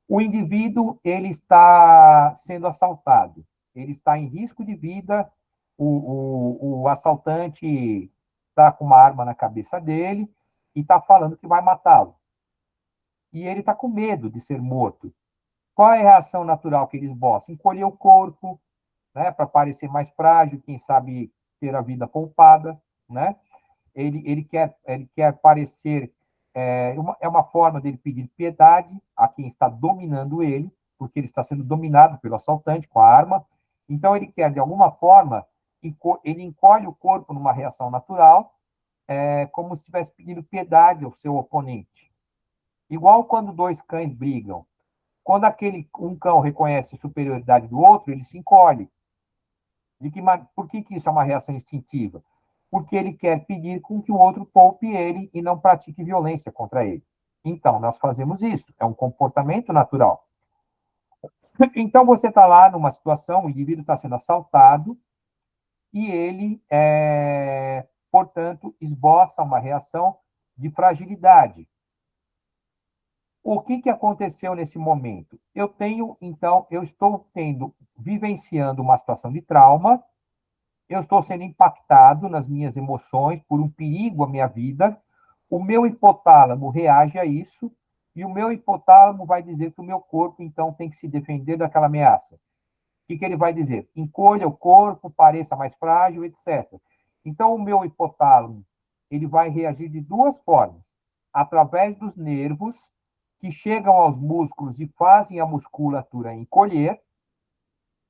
O indivíduo, ele está sendo assaltado, ele está em risco de vida, o assaltante está com uma arma na cabeça dele e está falando que vai matá-lo. E ele está com medo de ser morto. Qual é a reação natural que ele esboça? Encolher o corpo, né, para parecer mais frágil, quem sabe ter a vida poupada, né? Ele quer parecer, uma forma dele pedir piedade a quem está dominando ele, porque ele está sendo dominado pelo assaltante com a arma. Então, ele quer, de alguma forma, ele encolhe o corpo numa reação natural, como se estivesse pedindo piedade ao seu oponente. Igual quando dois cães brigam. Quando um cão reconhece a superioridade do outro, ele se encolhe. Por que isso é uma reação instintiva? Porque ele quer pedir com que o outro poupe ele e não pratique violência contra ele. Então, nós fazemos isso, é um comportamento natural. Então, você está lá numa situação, o indivíduo está sendo assaltado e ele, portanto, esboça uma reação de fragilidade. O que aconteceu nesse momento? Eu estou vivenciando uma situação de trauma, eu estou sendo impactado nas minhas emoções por um perigo à minha vida, o meu hipotálamo reage a isso, e o meu hipotálamo vai dizer que o meu corpo, então, tem que se defender daquela ameaça. O que ele vai dizer? Encolha o corpo, pareça mais frágil, etc. Então, o meu hipotálamo, ele vai reagir de duas formas. Através dos nervos, que chegam aos músculos e fazem a musculatura encolher,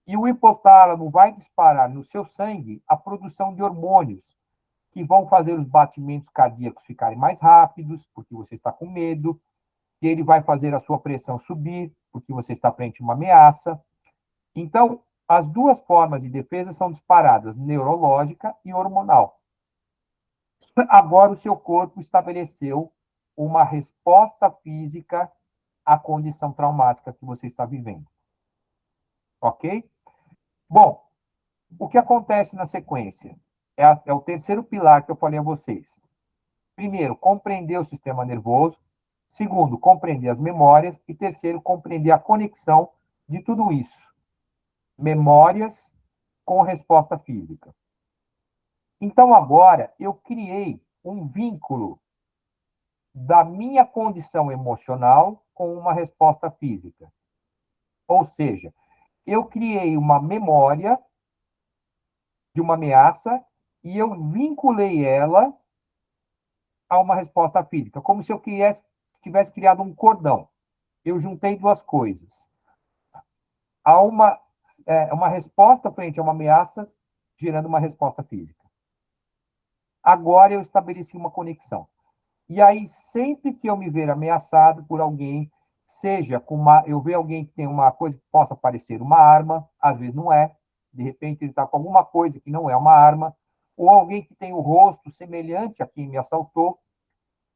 e o hipotálamo vai disparar no seu sangue a produção de hormônios, que vão fazer os batimentos cardíacos ficarem mais rápidos, porque você está com medo, e ele vai fazer a sua pressão subir, porque você está frente a uma ameaça. Então, as duas formas de defesa são disparadas, neurológica e hormonal. Agora, o seu corpo estabeleceu uma resposta física à condição traumática que você está vivendo. Ok? Bom, o que acontece na sequência? É o terceiro pilar que eu falei a vocês. Primeiro, compreender o sistema nervoso. Segundo, compreender as memórias. E terceiro, compreender a conexão de tudo isso. Memórias com resposta física. Então, agora, eu criei um vínculo da minha condição emocional com uma resposta física. Ou seja, eu criei uma memória de uma ameaça e eu vinculei ela a uma resposta física, como se eu tivesse criado um cordão. Eu juntei duas coisas. Há uma resposta frente a uma ameaça, gerando uma resposta física. Agora eu estabeleci uma conexão. E aí, sempre que eu me ver ameaçado por alguém, seja eu ver alguém que tem uma coisa que possa parecer uma arma, às vezes não é, de repente ele está com alguma coisa que não é uma arma, ou alguém que tem o rosto semelhante a quem me assaltou,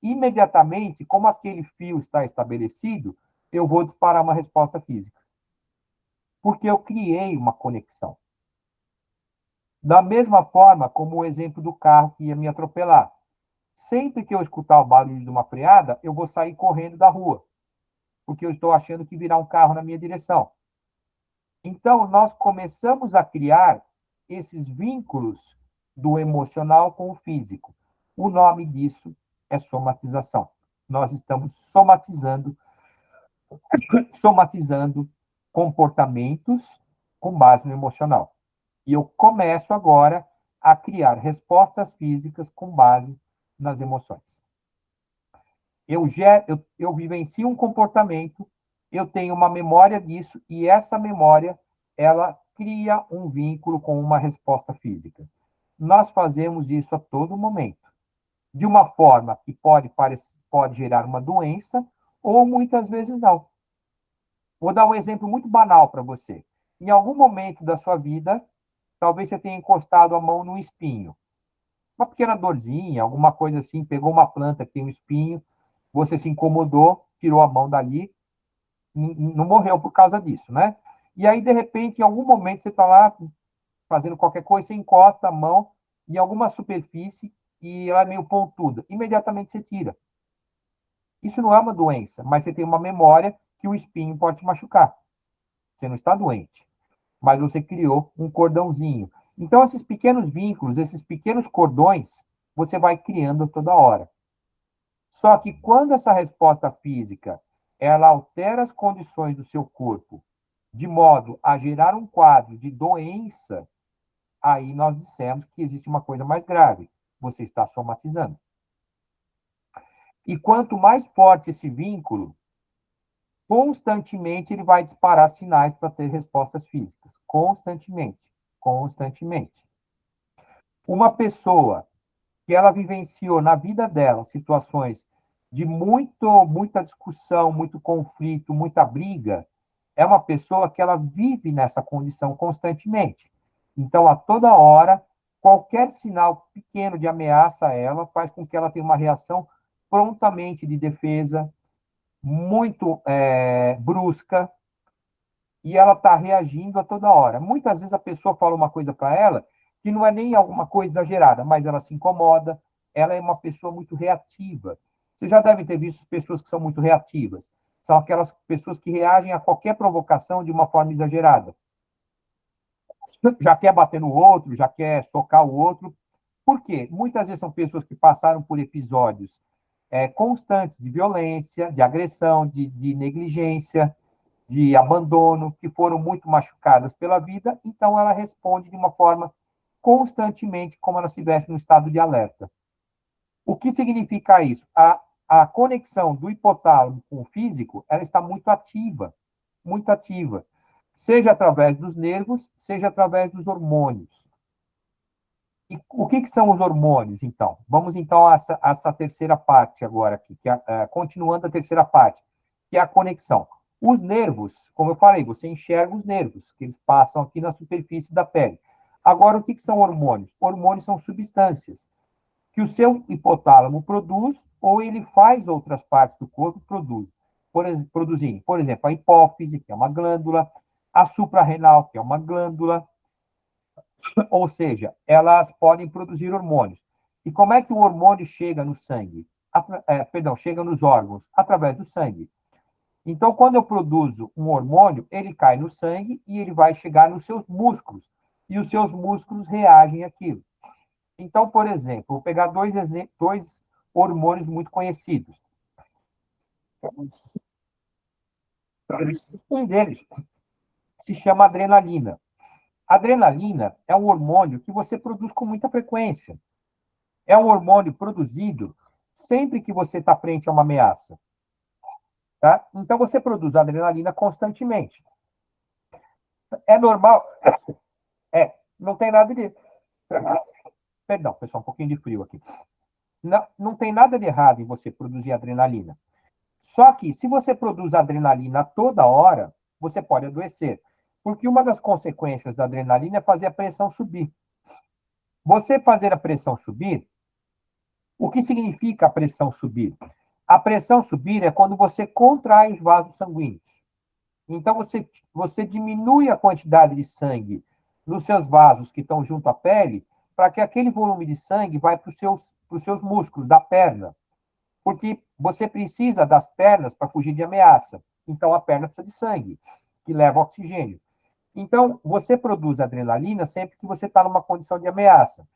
imediatamente, como aquele fio está estabelecido, eu vou disparar uma resposta física. Porque eu criei uma conexão. Da mesma forma como o exemplo do carro que ia me atropelar. Sempre que eu escutar o barulho de uma freada, eu vou sair correndo da rua, porque eu estou achando que virá um carro na minha direção. Então, nós começamos a criar esses vínculos do emocional com o físico. O nome disso é somatização. Nós estamos somatizando comportamentos com base no emocional. E eu começo agora a criar respostas físicas com base nas emoções. Eu vivencio um comportamento, eu tenho uma memória disso, e essa memória, ela cria um vínculo com uma resposta física. Nós fazemos isso a todo momento, de uma forma que pode gerar uma doença, ou muitas vezes não. Vou dar um exemplo muito banal para você. Em algum momento da sua vida, talvez você tenha encostado a mão num espinho. Uma pequena dorzinha, alguma coisa assim, pegou uma planta que tem um espinho, você se incomodou, tirou a mão dali, não morreu por causa disso, né? E aí, de repente, em algum momento, você está lá fazendo qualquer coisa, você encosta a mão em alguma superfície e ela é meio pontuda. Imediatamente você tira. Isso não é uma doença, mas você tem uma memória que o espinho pode te machucar. Você não está doente, mas você criou um cordãozinho. Então, esses pequenos vínculos, esses pequenos cordões, você vai criando toda hora. Só que quando essa resposta física, ela altera as condições do seu corpo, de modo a gerar um quadro de doença, aí nós dissemos que existe uma coisa mais grave. Você está somatizando. E quanto mais forte esse vínculo, constantemente ele vai disparar sinais para ter respostas físicas. Constantemente. Constantemente. Uma pessoa que ela vivenciou na vida dela situações de muita discussão, muito conflito, muita briga, é uma pessoa que ela vive nessa condição constantemente. Então, a toda hora, qualquer sinal pequeno de ameaça a ela faz com que ela tenha uma reação prontamente de defesa, muito brusca, e ela está reagindo a toda hora. Muitas vezes a pessoa fala uma coisa para ela que não é nem alguma coisa exagerada, mas ela se incomoda, ela é uma pessoa muito reativa. Você já deve ter visto pessoas que são muito reativas. São aquelas pessoas que reagem a qualquer provocação de uma forma exagerada. Já quer bater no outro, já quer socar o outro. Por quê? Muitas vezes são pessoas que passaram por episódios constantes de violência, de agressão, de negligência, de abandono, que foram muito machucadas pela vida, então ela responde de uma forma constantemente como ela estivesse no estado de alerta. O que significa isso? A conexão do hipotálamo com o físico, ela está muito ativa, seja através dos nervos, seja através dos hormônios. E o que são os hormônios, então? Vamos, então, a essa terceira parte agora aqui, continuando a terceira parte, que é a conexão. Os nervos, como eu falei, você enxerga os nervos, que eles passam aqui na superfície da pele. Agora, o que são hormônios? Hormônios são substâncias que o seu hipotálamo produz ou ele faz outras partes do corpo produzirem. Por exemplo, a hipófise, que é uma glândula, a suprarrenal, que é uma glândula, ou seja, elas podem produzir hormônios. E como é que o hormônio chega no sangue? Chega nos órgãos? Através do sangue. Então, quando eu produzo um hormônio, ele cai no sangue e ele vai chegar nos seus músculos. E os seus músculos reagem àquilo. Então, por exemplo, vou pegar dois hormônios muito conhecidos. Um deles se chama adrenalina. A adrenalina é um hormônio que você produz com muita frequência. É um hormônio produzido sempre que você está frente a uma ameaça. Tá? Então, você produz adrenalina constantemente. É normal. Não tem nada de. Perdão, pessoal, um pouquinho de frio aqui. Não tem nada de errado em você produzir adrenalina. Só que, se você produz adrenalina toda hora, você pode adoecer. Porque uma das consequências da adrenalina é fazer a pressão subir. Você fazer a pressão subir, o que significa a pressão subir? A pressão subir é quando você contrai os vasos sanguíneos. Então, você diminui a quantidade de sangue nos seus vasos que estão junto à pele, para que aquele volume de sangue vá para os seus músculos da perna. Porque você precisa das pernas para fugir de ameaça. Então, a perna precisa de sangue, que leva oxigênio. Então, você produz adrenalina sempre que você está numa condição de ameaça.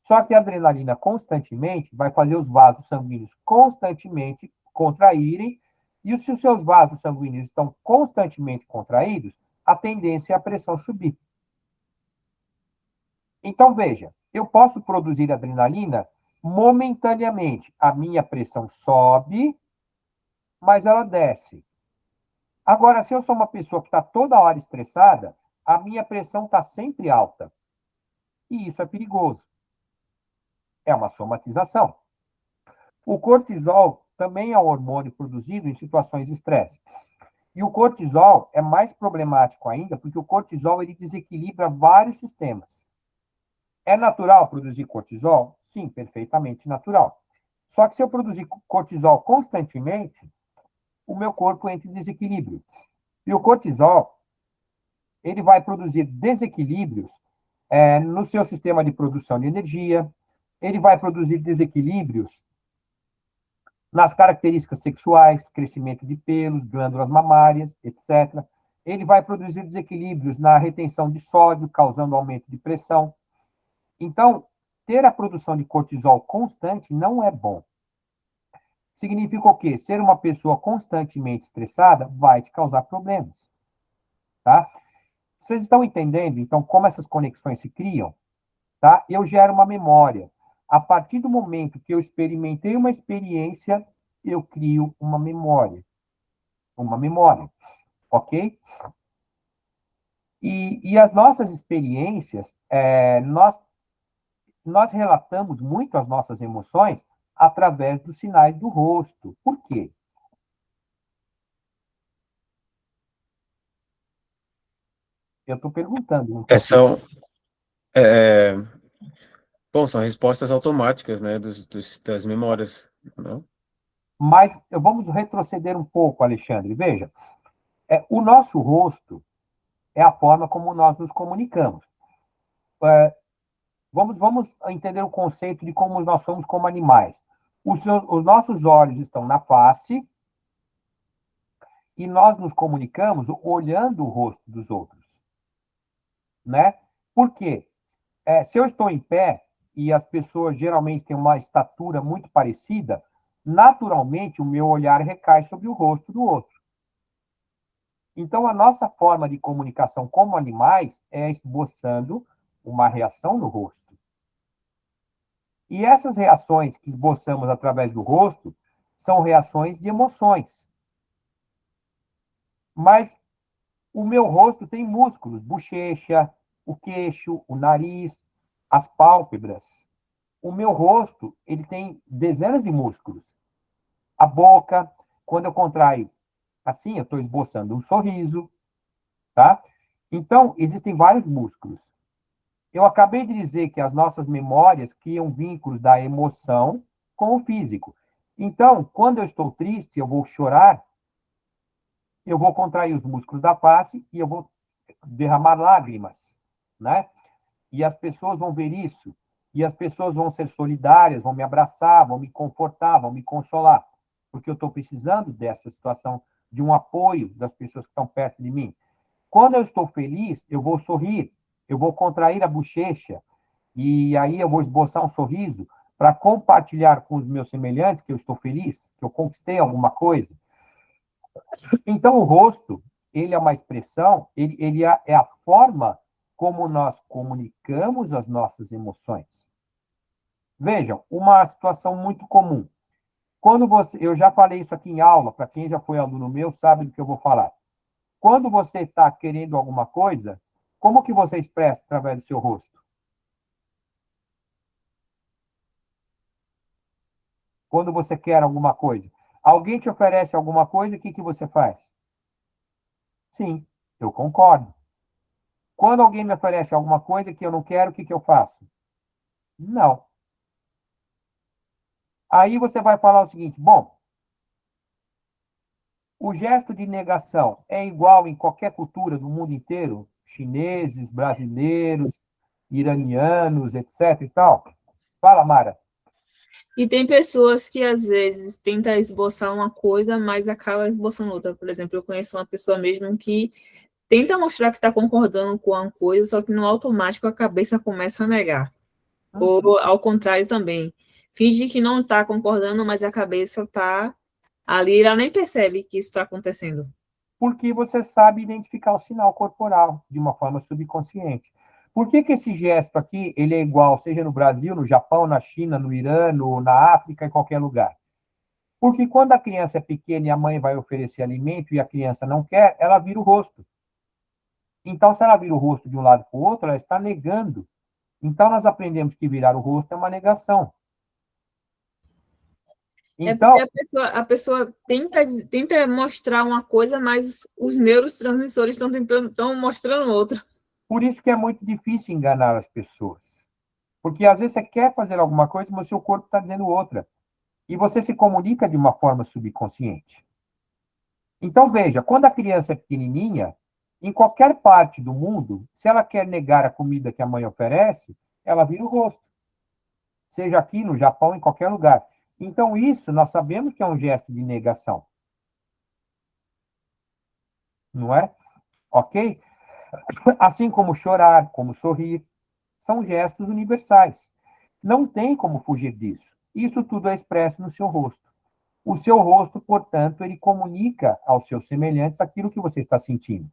Só que a adrenalina constantemente vai fazer os vasos sanguíneos constantemente contraírem, e se os seus vasos sanguíneos estão constantemente contraídos, a tendência é a pressão subir. Então, veja, eu posso produzir adrenalina momentaneamente. A minha pressão sobe, mas ela desce. Agora, se eu sou uma pessoa que está toda hora estressada, a minha pressão está sempre alta. E isso é perigoso. É uma somatização. O cortisol também é um hormônio produzido em situações de estresse. E o cortisol é mais problemático ainda, porque o cortisol ele desequilibra vários sistemas. É natural produzir cortisol? Sim, perfeitamente natural. Só que se eu produzir cortisol constantemente, o meu corpo entra em desequilíbrio. E o cortisol, ele vai produzir desequilíbrios no seu sistema de produção de energia, ele vai produzir desequilíbrios nas características sexuais, crescimento de pelos, glândulas mamárias, etc. Ele vai produzir desequilíbrios na retenção de sódio, causando aumento de pressão. Então, ter a produção de cortisol constante não é bom. Significa o quê? Ser uma pessoa constantemente estressada vai te causar problemas. Tá? Vocês estão entendendo, então, como essas conexões se criam? Tá? Eu gero uma memória. A partir do momento que eu experimentei uma experiência, eu crio uma memória. Uma memória. Ok? E as nossas experiências, nós relatamos muito as nossas emoções através dos sinais do rosto. Por quê? Eu estou perguntando, não estou aqui. São, é, bom, são respostas automáticas, né, das memórias, não? Mas vamos retroceder um pouco, Alexandre. Veja, o nosso rosto é a forma como nós nos comunicamos. Vamos entender o conceito de como nós somos como animais. Os nossos olhos estão na face e nós nos comunicamos olhando o rosto dos outros. Né? Por quê? Se eu estou em pé e as pessoas geralmente têm uma estatura muito parecida, naturalmente o meu olhar recai sobre o rosto do outro. Então, a nossa forma de comunicação como animais é esboçando uma reação no rosto. E essas reações que esboçamos através do rosto são reações de emoções. Mas o meu rosto tem músculos, bochecha, o queixo, o nariz, as pálpebras. O meu rosto, ele tem dezenas de músculos. A boca, quando eu contraio Assim, eu estou esboçando um sorriso, tá? Então, existem vários músculos. Eu acabei de dizer que as nossas memórias criam vínculos da emoção com o físico. Então, quando eu estou triste, eu vou chorar, eu vou contrair os músculos da face e eu vou derramar lágrimas, né? E as pessoas vão ver isso, e as pessoas vão ser solidárias, vão me abraçar, vão me confortar, vão me consolar, porque eu estou precisando dessa situação, de um apoio das pessoas que estão perto de mim. Quando eu estou feliz, eu vou sorrir, eu vou contrair a bochecha, e aí eu vou esboçar um sorriso para compartilhar com os meus semelhantes que eu estou feliz, que eu conquistei alguma coisa. Então, o rosto, ele é uma expressão, ele é a forma como nós comunicamos as nossas emoções. Vejam, uma situação muito comum. Quando você, eu já falei isso aqui em aula, para quem já foi aluno meu, sabe do que eu vou falar. Quando você está querendo alguma coisa, como que você expressa através do seu rosto? Quando você quer alguma coisa. Alguém te oferece alguma coisa, o que, que você faz? Sim, eu concordo. Quando alguém me oferece alguma coisa que eu não quero, o que, que eu faço? Não. Aí você vai falar o seguinte: bom, o gesto de negação é igual em qualquer cultura do mundo inteiro? Chineses, brasileiros, iranianos, etc. e tal? Fala, Mara. E tem pessoas que às vezes tentam esboçar uma coisa, mas acaba esboçando outra. Por exemplo, eu conheço uma pessoa mesmo que tenta mostrar que está concordando com uma coisa, só que no automático a cabeça começa a negar. Ou ao contrário também. Finge que não está concordando, mas a cabeça está ali, ela nem percebe que isso está acontecendo. Porque você sabe identificar o sinal corporal de uma forma subconsciente. Por que, que esse gesto aqui ele é igual, seja no Brasil, no Japão, na China, no Irã, na África, em qualquer lugar? Porque quando a criança é pequena e a mãe vai oferecer alimento e a criança não quer, ela vira o rosto. Então, se ela vira o rosto de um lado para o outro, ela está negando. Então, nós aprendemos que virar o rosto é uma negação. É porque Então, a pessoa tenta mostrar uma coisa, mas os neurotransmissores estão mostrando outra. por isso que é muito difícil enganar as pessoas. Porque às vezes você quer fazer alguma coisa, mas o seu corpo está dizendo outra. E você se comunica de uma forma subconsciente. Então, veja, quando a criança é pequenininha, em qualquer parte do mundo, se ela quer negar a comida que a mãe oferece, ela vira o rosto. Seja aqui no Japão, em qualquer lugar. Então, isso nós sabemos que é um gesto de negação. Não é? Ok? Assim como chorar, como sorrir, são gestos universais. Não tem como fugir disso. Isso tudo é expresso no seu rosto. O seu rosto, portanto, ele comunica aos seus semelhantes aquilo que você está sentindo.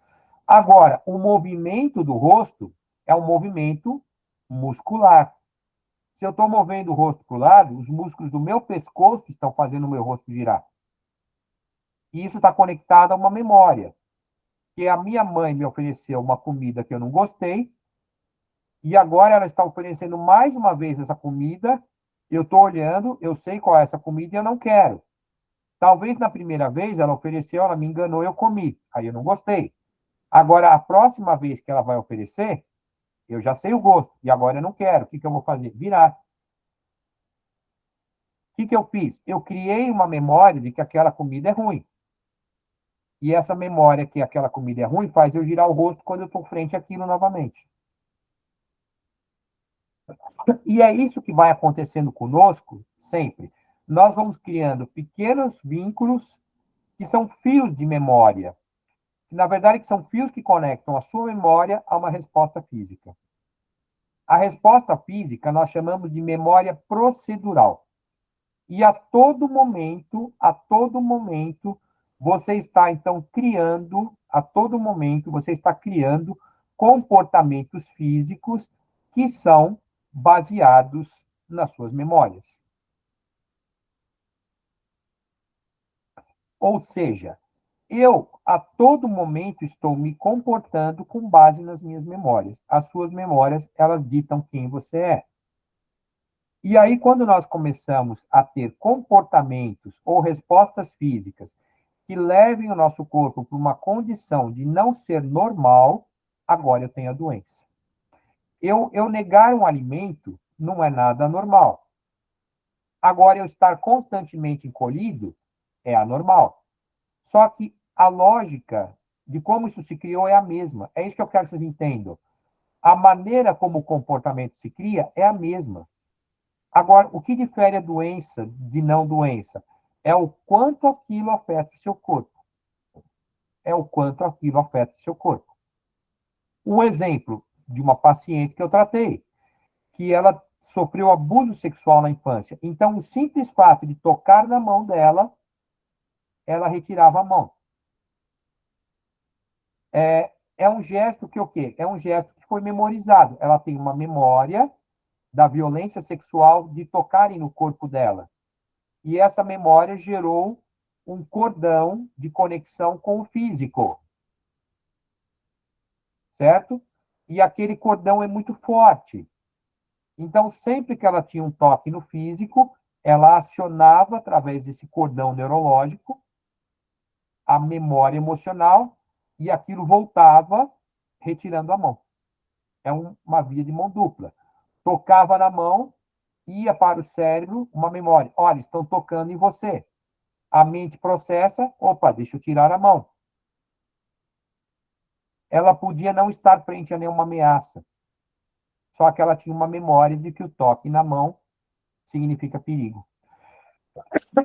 Agora, o movimento do rosto é um movimento muscular. Se eu estou movendo o rosto para o lado, os músculos do meu pescoço estão fazendo o meu rosto girar. E isso está conectado a uma memória. Que a minha mãe me ofereceu uma comida que eu não gostei, e agora ela está oferecendo mais uma vez essa comida. Eu estou olhando, eu sei qual é essa comida e eu não quero. Talvez na primeira vez ela ofereceu, ela me enganou, eu comi. Aí eu não gostei. Agora, a próxima vez que ela vai oferecer, eu já sei o gosto. E agora eu não quero. O que, que eu vou fazer? Virar. O que, que eu fiz? Eu criei uma memória de que aquela comida é ruim. E essa memória que aquela comida é ruim faz eu girar o rosto quando eu estou frente àquilo novamente. E é isso que vai acontecendo conosco sempre. Nós vamos criando pequenos vínculos que são fios de memória. Na verdade, que são fios que conectam a sua memória a uma resposta física. A resposta física nós chamamos de memória procedural. E a todo momento, você está, então, criando, a todo momento, você está criando comportamentos físicos que são baseados nas suas memórias. Ou seja, eu, a todo momento, estou me comportando com base nas minhas memórias. As suas memórias, elas ditam quem você é. E aí, quando nós começamos a ter comportamentos ou respostas físicas que levem o nosso corpo para uma condição de não ser normal, agora eu tenho a doença. Eu negar um alimento não é nada normal. Agora, eu estar constantemente encolhido é anormal. Só que a lógica de como isso se criou é a mesma. É isso que eu quero que vocês entendam. A maneira como o comportamento se cria é a mesma. Agora, o que difere a doença de não doença? É o quanto aquilo afeta o seu corpo. É o quanto aquilo afeta o seu corpo. Um exemplo de uma paciente que eu tratei, que ela sofreu abuso sexual na infância. Então, o simples fato de tocar na mão dela, ela retirava a mão. É um gesto que o quê? É um gesto que foi memorizado. Ela tem uma memória da violência sexual de tocarem no corpo dela. E essa memória gerou um cordão de conexão com o físico. Certo? E aquele cordão é muito forte. Então, sempre que ela tinha um toque no físico, ela acionava, através desse cordão neurológico, a memória emocional e aquilo voltava retirando a mão. É uma via de mão dupla. Tocava na mão, ia para o cérebro uma memória. Olha, estão tocando em você. A mente processa, opa, deixa eu tirar a mão. Ela podia não estar frente a nenhuma ameaça. Só que ela tinha uma memória de que o toque na mão significa perigo.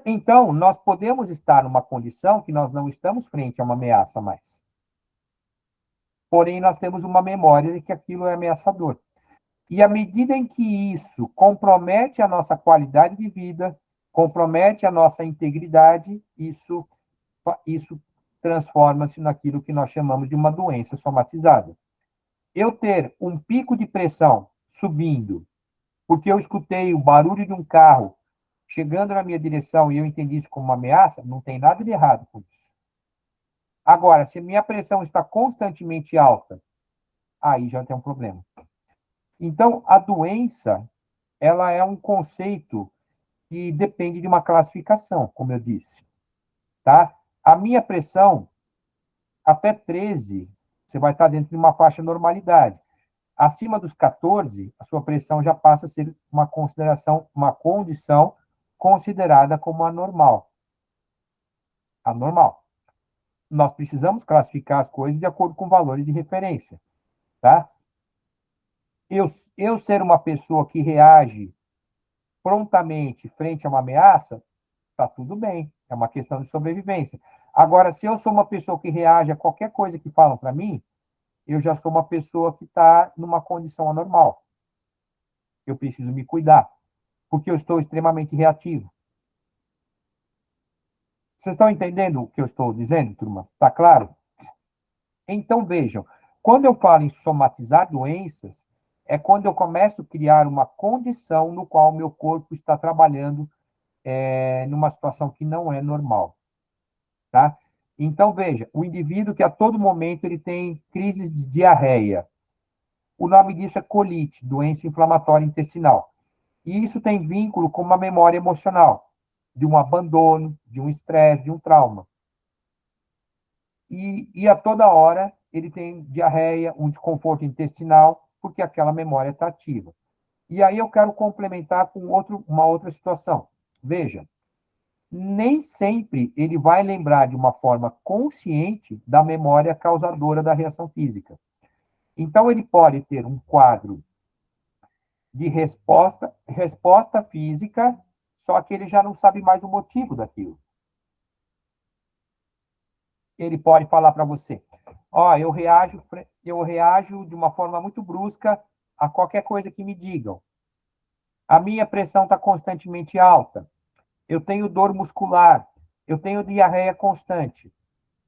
Então, nós podemos estar numa condição que nós não estamos frente a uma ameaça mais. Porém, nós temos uma memória de que aquilo é ameaçador. E à medida em que isso compromete a nossa qualidade de vida, compromete a nossa integridade, isso transforma-se naquilo que nós chamamos de uma doença somatizada. Eu ter um pico de pressão subindo, porque eu escutei o barulho de um carro chegando na minha direção e eu entendi isso como uma ameaça, não tem nada de errado com isso. Agora, se minha pressão está constantemente alta, aí já tem um problema. Então, a doença, ela é um conceito que depende de uma classificação, como eu disse. Tá? A minha pressão, até 13, você vai estar dentro de uma faixa de normalidade. Acima dos 14, a sua pressão já passa a ser uma condição considerada como anormal. Anormal. Nós precisamos classificar as coisas de acordo com valores de referência, tá? Eu ser uma pessoa que reage prontamente frente a uma ameaça, tá tudo bem, é uma questão de sobrevivência. Agora, se eu sou uma pessoa que reage a qualquer coisa que falam para mim, eu já sou uma pessoa que está numa condição anormal. Eu preciso me cuidar, porque eu estou extremamente reativo. Vocês estão entendendo o que eu estou dizendo, turma? Está claro? Então, vejam, quando eu falo em somatizar doenças, é quando eu começo a criar uma condição no qual o meu corpo está trabalhando numa situação que não é normal. Tá? Então, veja, o indivíduo que a todo momento ele tem crises de diarreia. O nome disso é colite, doença inflamatória intestinal. E isso tem vínculo com uma memória emocional, de um abandono, de um estresse, de um trauma. E a toda hora ele tem diarreia, um desconforto intestinal, porque aquela memória está ativa. E aí eu quero complementar com uma outra situação. Veja, nem sempre ele vai lembrar de uma forma consciente da memória causadora da reação física. Então, ele pode ter um quadro de resposta física, só que ele já não sabe mais o motivo daquilo. Ele pode falar para você, eu reajo de uma forma muito brusca a qualquer coisa que me digam. A minha pressão está constantemente alta. Eu tenho dor muscular. Eu tenho diarreia constante.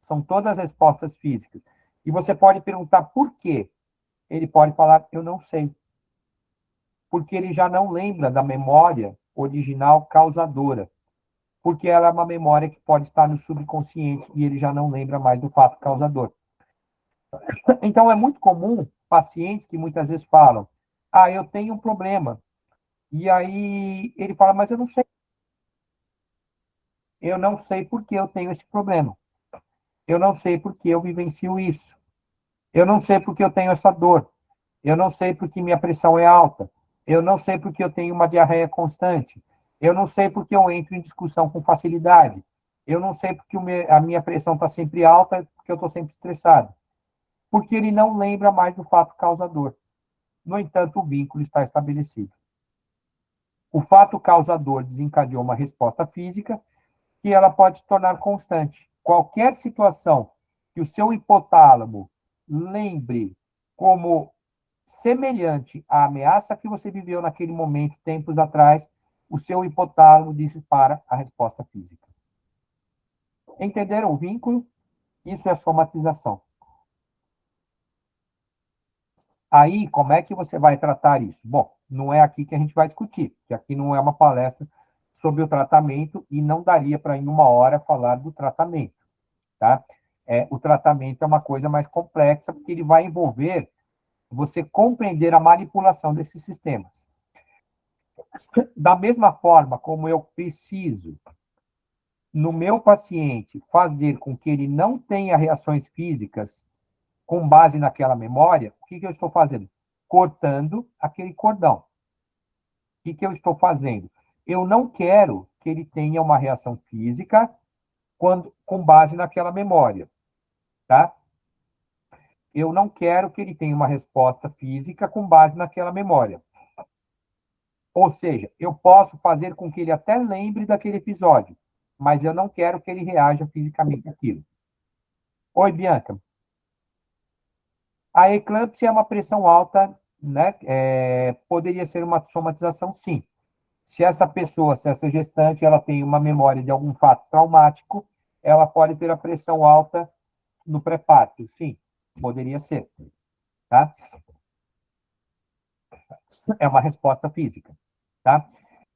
São todas respostas físicas. E você pode perguntar por quê. Ele pode falar, eu não sei. Porque ele já não lembra da memória original causadora. Porque ela é uma memória que pode estar no subconsciente e ele já não lembra mais do fato causador. Então, é muito comum pacientes que muitas vezes falam, eu tenho um problema. E aí ele fala, mas eu não sei. Eu não sei por que eu tenho esse problema. Eu não sei por que eu vivencio isso. Eu não sei por que eu tenho essa dor. Eu não sei por que minha pressão é alta. Eu não sei por que eu tenho uma diarreia constante. Eu não sei por que eu entro em discussão com facilidade. Eu não sei porque a minha pressão está sempre alta, porque eu estou sempre estressado. Porque ele não lembra mais do fato causador. No entanto, o vínculo está estabelecido. O fato causador desencadeou uma resposta física que ela pode se tornar constante. Qualquer situação que o seu hipotálamo lembre como semelhante à ameaça que você viveu naquele momento, tempos atrás, o seu hipotálamo dispara a resposta física. Entenderam o vínculo? Isso é somatização. Aí, como é que você vai tratar isso? Bom, não é aqui que a gente vai discutir, porque aqui não é uma palestra sobre o tratamento e não daria para, em uma hora, falar do tratamento, tá? O tratamento é uma coisa mais complexa, porque ele vai envolver você compreender a manipulação desses sistemas. Da mesma forma como eu preciso, no meu paciente, fazer com que ele não tenha reações físicas com base naquela memória, o que eu estou fazendo? Cortando aquele cordão. O que eu estou fazendo? Eu não quero que ele tenha uma reação física com base naquela memória, tá? Eu não quero que ele tenha uma resposta física com base naquela memória. Ou seja, eu posso fazer com que ele até lembre daquele episódio, mas eu não quero que ele reaja fisicamente àquilo. Oi, Bianca. A eclâmpsia é uma pressão alta, né? Poderia ser uma somatização, sim. Se essa pessoa, se essa gestante, ela tem uma memória de algum fato traumático, ela pode ter a pressão alta no pré-parto, sim, poderia ser, tá? É uma resposta física, tá?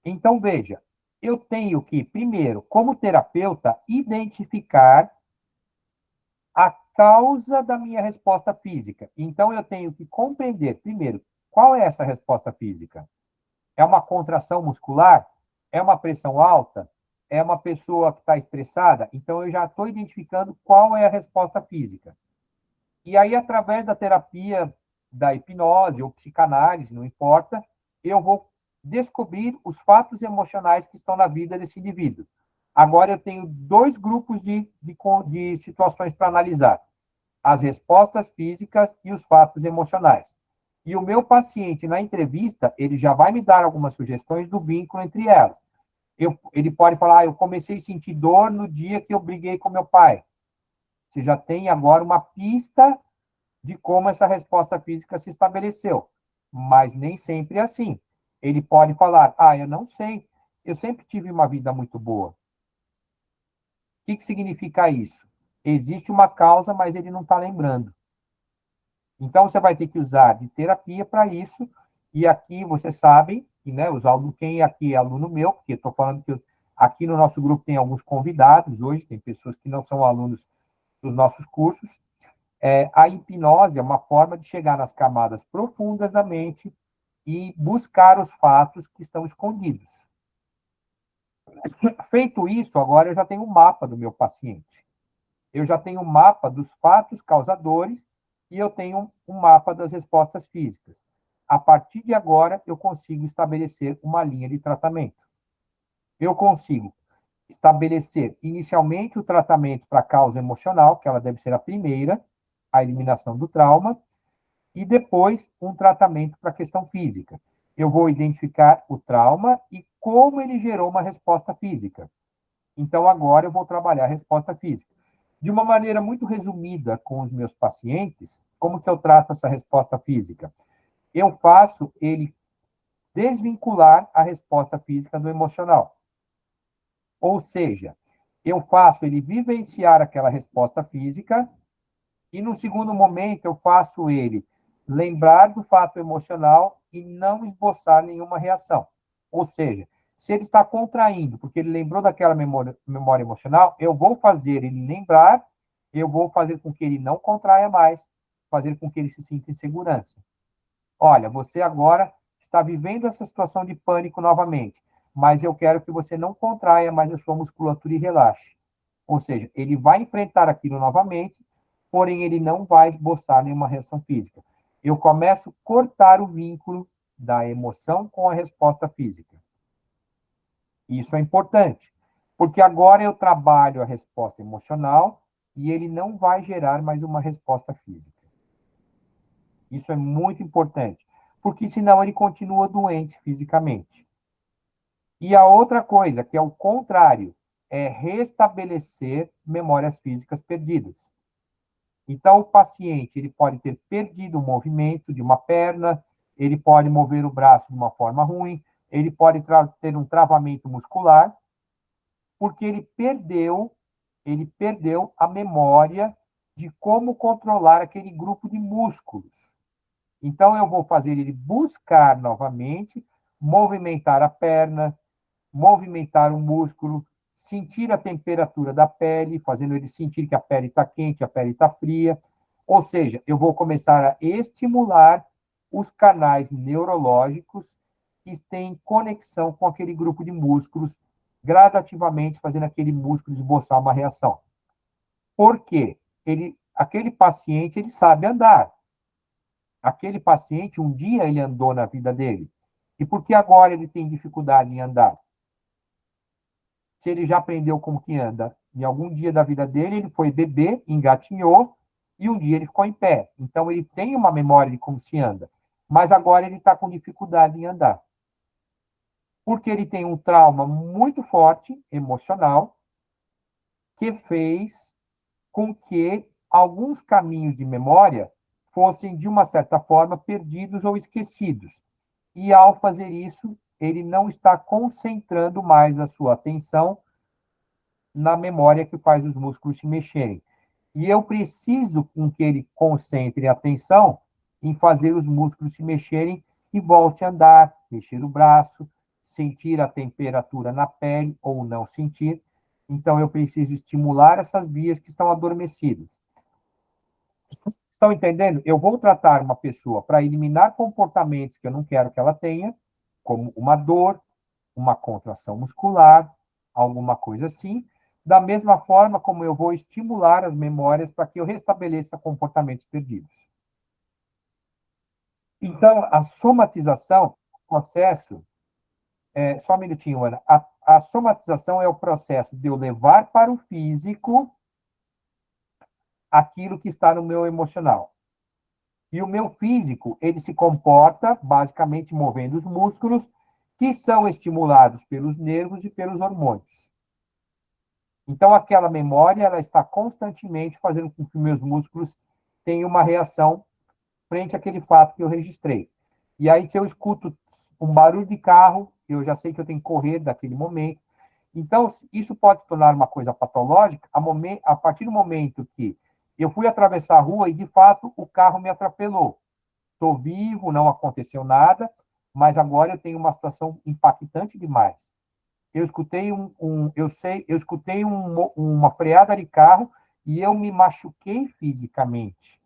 Então, veja, eu tenho que, primeiro, como terapeuta, identificar a causa da minha resposta física. Então, eu tenho que compreender, primeiro, qual é essa resposta física? É uma contração muscular? É uma pressão alta? É uma pessoa que está estressada? Então, eu já estou identificando qual é a resposta física. E aí, através da terapia da hipnose ou psicanálise, não importa, eu vou descobrir os fatos emocionais que estão na vida desse indivíduo. Agora, eu tenho dois grupos de situações para analisar: as respostas físicas e os fatos emocionais. E o meu paciente, na entrevista, ele já vai me dar algumas sugestões do vínculo entre elas. Ele pode falar, eu comecei a sentir dor no dia que eu briguei com meu pai. Você já tem agora uma pista de como essa resposta física se estabeleceu. Mas nem sempre é assim. Ele pode falar, eu não sei, eu sempre tive uma vida muito boa. O que significa isso? Existe uma causa, mas ele não está lembrando. Então, você vai ter que usar de terapia para isso. E aqui, vocês sabem, né, os alunos, quem aqui é aluno meu, porque estou falando que aqui no nosso grupo tem alguns convidados hoje, tem pessoas que não são alunos dos nossos cursos. A hipnose é uma forma de chegar nas camadas profundas da mente e buscar os fatos que estão escondidos. Feito isso, agora eu já tenho um mapa do meu paciente. Eu já tenho um mapa dos fatos causadores e eu tenho um mapa das respostas físicas. A partir de agora, eu consigo estabelecer uma linha de tratamento. Eu consigo estabelecer inicialmente o tratamento para a causa emocional, que ela deve ser a primeira, a eliminação do trauma, e depois um tratamento para a questão física. Eu vou identificar o trauma e como ele gerou uma resposta física. Então, agora eu vou trabalhar a resposta física. De uma maneira muito resumida com os meus pacientes, como que eu trato essa resposta física? Eu faço ele desvincular a resposta física do emocional. Ou seja, eu faço ele vivenciar aquela resposta física e, no segundo momento, eu faço ele lembrar do fato emocional e não esboçar nenhuma reação. Ou seja, se ele está contraindo, porque ele lembrou daquela memória emocional, eu vou fazer ele lembrar, eu vou fazer com que ele não contraia mais, fazer com que ele se sinta em segurança. Olha, você agora está vivendo essa situação de pânico novamente, mas eu quero que você não contraia mais a sua musculatura e relaxe. Ou seja, ele vai enfrentar aquilo novamente, porém ele não vai esboçar nenhuma reação física. Eu começo a cortar o vínculo da emoção com a resposta física. Isso é importante, porque agora eu trabalho a resposta emocional e ele não vai gerar mais uma resposta física. Isso é muito importante, porque senão ele continua doente fisicamente. E a outra coisa, que é o contrário, é restabelecer memórias físicas perdidas. Então, o paciente ele pode ter perdido o movimento de uma perna, ele pode mover o braço de uma forma ruim, ele pode ter um travamento muscular, porque ele perdeu a memória de como controlar aquele grupo de músculos. Então, eu vou fazer ele buscar novamente, movimentar a perna, movimentar o músculo, sentir a temperatura da pele, fazendo ele sentir que a pele está quente, a pele está fria. Ou seja, eu vou começar a estimular os canais neurológicos que têm conexão com aquele grupo de músculos, gradativamente fazendo aquele músculo esboçar uma reação. Por quê? Aquele paciente, ele sabe andar. Aquele paciente, um dia ele andou na vida dele. E por que agora ele tem dificuldade em andar? Se ele já aprendeu como que anda, em algum dia da vida dele, ele foi bebê, engatinhou, e um dia ele ficou em pé. Então, ele tem uma memória de como se anda. Mas agora ele está com dificuldade em andar. Porque ele tem um trauma muito forte, emocional, que fez com que alguns caminhos de memória fossem, de uma certa forma, perdidos ou esquecidos. E, ao fazer isso, ele não está concentrando mais a sua atenção na memória que faz os músculos se mexerem. E eu preciso com que ele concentre a atenção em fazer os músculos se mexerem e volte a andar, mexer o braço, sentir a temperatura na pele ou não sentir. Então, eu preciso estimular essas vias que estão adormecidas. Estão entendendo? Eu vou tratar uma pessoa para eliminar comportamentos que eu não quero que ela tenha, como uma dor, uma contração muscular, alguma coisa assim, da mesma forma como eu vou estimular as memórias para que eu restabeleça comportamentos perdidos. Então, a somatização, o processo, só um minutinho, Ana, a somatização é o processo de eu levar para o físico aquilo que está no meu emocional. E o meu físico, ele se comporta basicamente movendo os músculos que são estimulados pelos nervos e pelos hormônios. Então, aquela memória, ela está constantemente fazendo com que meus músculos tenham uma reação frente àquele fato que eu registrei. E aí, se eu escuto um barulho de carro, eu já sei que eu tenho que correr daquele momento. Então, isso pode se tornar uma coisa patológica a partir do momento que eu fui atravessar a rua e, de fato, o carro me atropelou. Estou vivo, não aconteceu nada, mas agora eu tenho uma situação impactante demais. Eu escutei uma freada de carro e eu me machuquei fisicamente.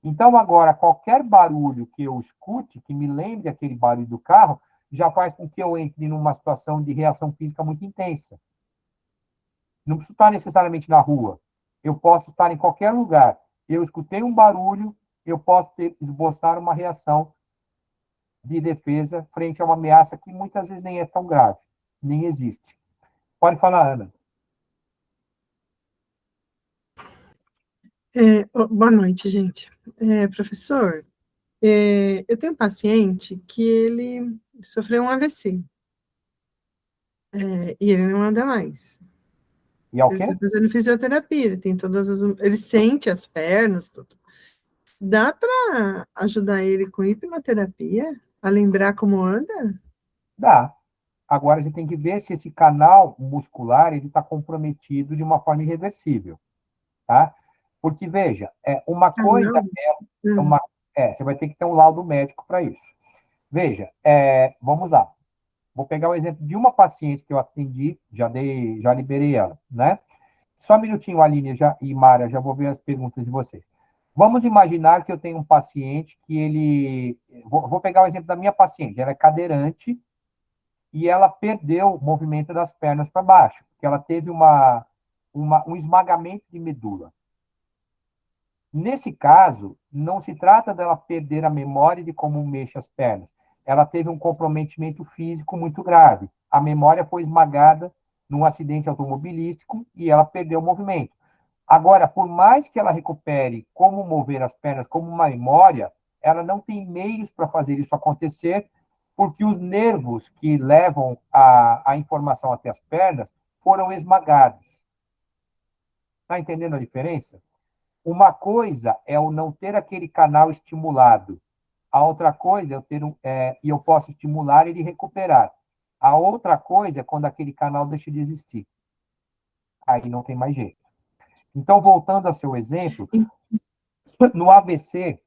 Então, agora, qualquer barulho que eu escute, que me lembre aquele barulho do carro, já faz com que eu entre numa situação de reação física muito intensa. Não preciso estar necessariamente na rua. Eu posso estar em qualquer lugar. Eu escutei um barulho, eu posso esboçar uma reação de defesa frente a uma ameaça que muitas vezes nem é tão grave, nem existe. Pode falar, Ana. Boa noite, gente. Professor, eu tenho um paciente que ele sofreu um AVC. E ele não anda mais. E é o Ele quê? está fazendo fisioterapia, ele tem ele sente as pernas, tudo. Dá para ajudar ele com hipnoterapia? A lembrar como anda? Dá. Agora, a gente tem que ver se esse canal muscular ele está comprometido de uma forma irreversível, tá? Porque, veja, uma coisa você vai ter que ter um laudo médico para isso. Veja, vamos lá. Vou pegar o exemplo de uma paciente que eu atendi, já liberei ela, né? Só um minutinho, Aline e Mara, já vou ver as perguntas de vocês. Vamos imaginar que eu tenho um paciente que ele... Vou pegar o exemplo da minha paciente. Ela é cadeirante e ela perdeu o movimento das pernas para baixo, porque ela teve um esmagamento de medula. Nesse caso, não se trata dela perder a memória de como mexe as pernas. Ela teve um comprometimento físico muito grave. A memória foi esmagada num acidente automobilístico e ela perdeu o movimento. Agora, por mais que ela recupere como mover as pernas como uma memória, ela não tem meios para fazer isso acontecer, porque os nervos que levam a informação até as pernas foram esmagados. Está entendendo a diferença? Uma coisa é o não ter aquele canal estimulado. A outra coisa é eu ter e eu posso estimular e ele recuperar. A outra coisa é quando aquele canal deixa de existir. Aí não tem mais jeito. Então, voltando ao seu exemplo, no AVC,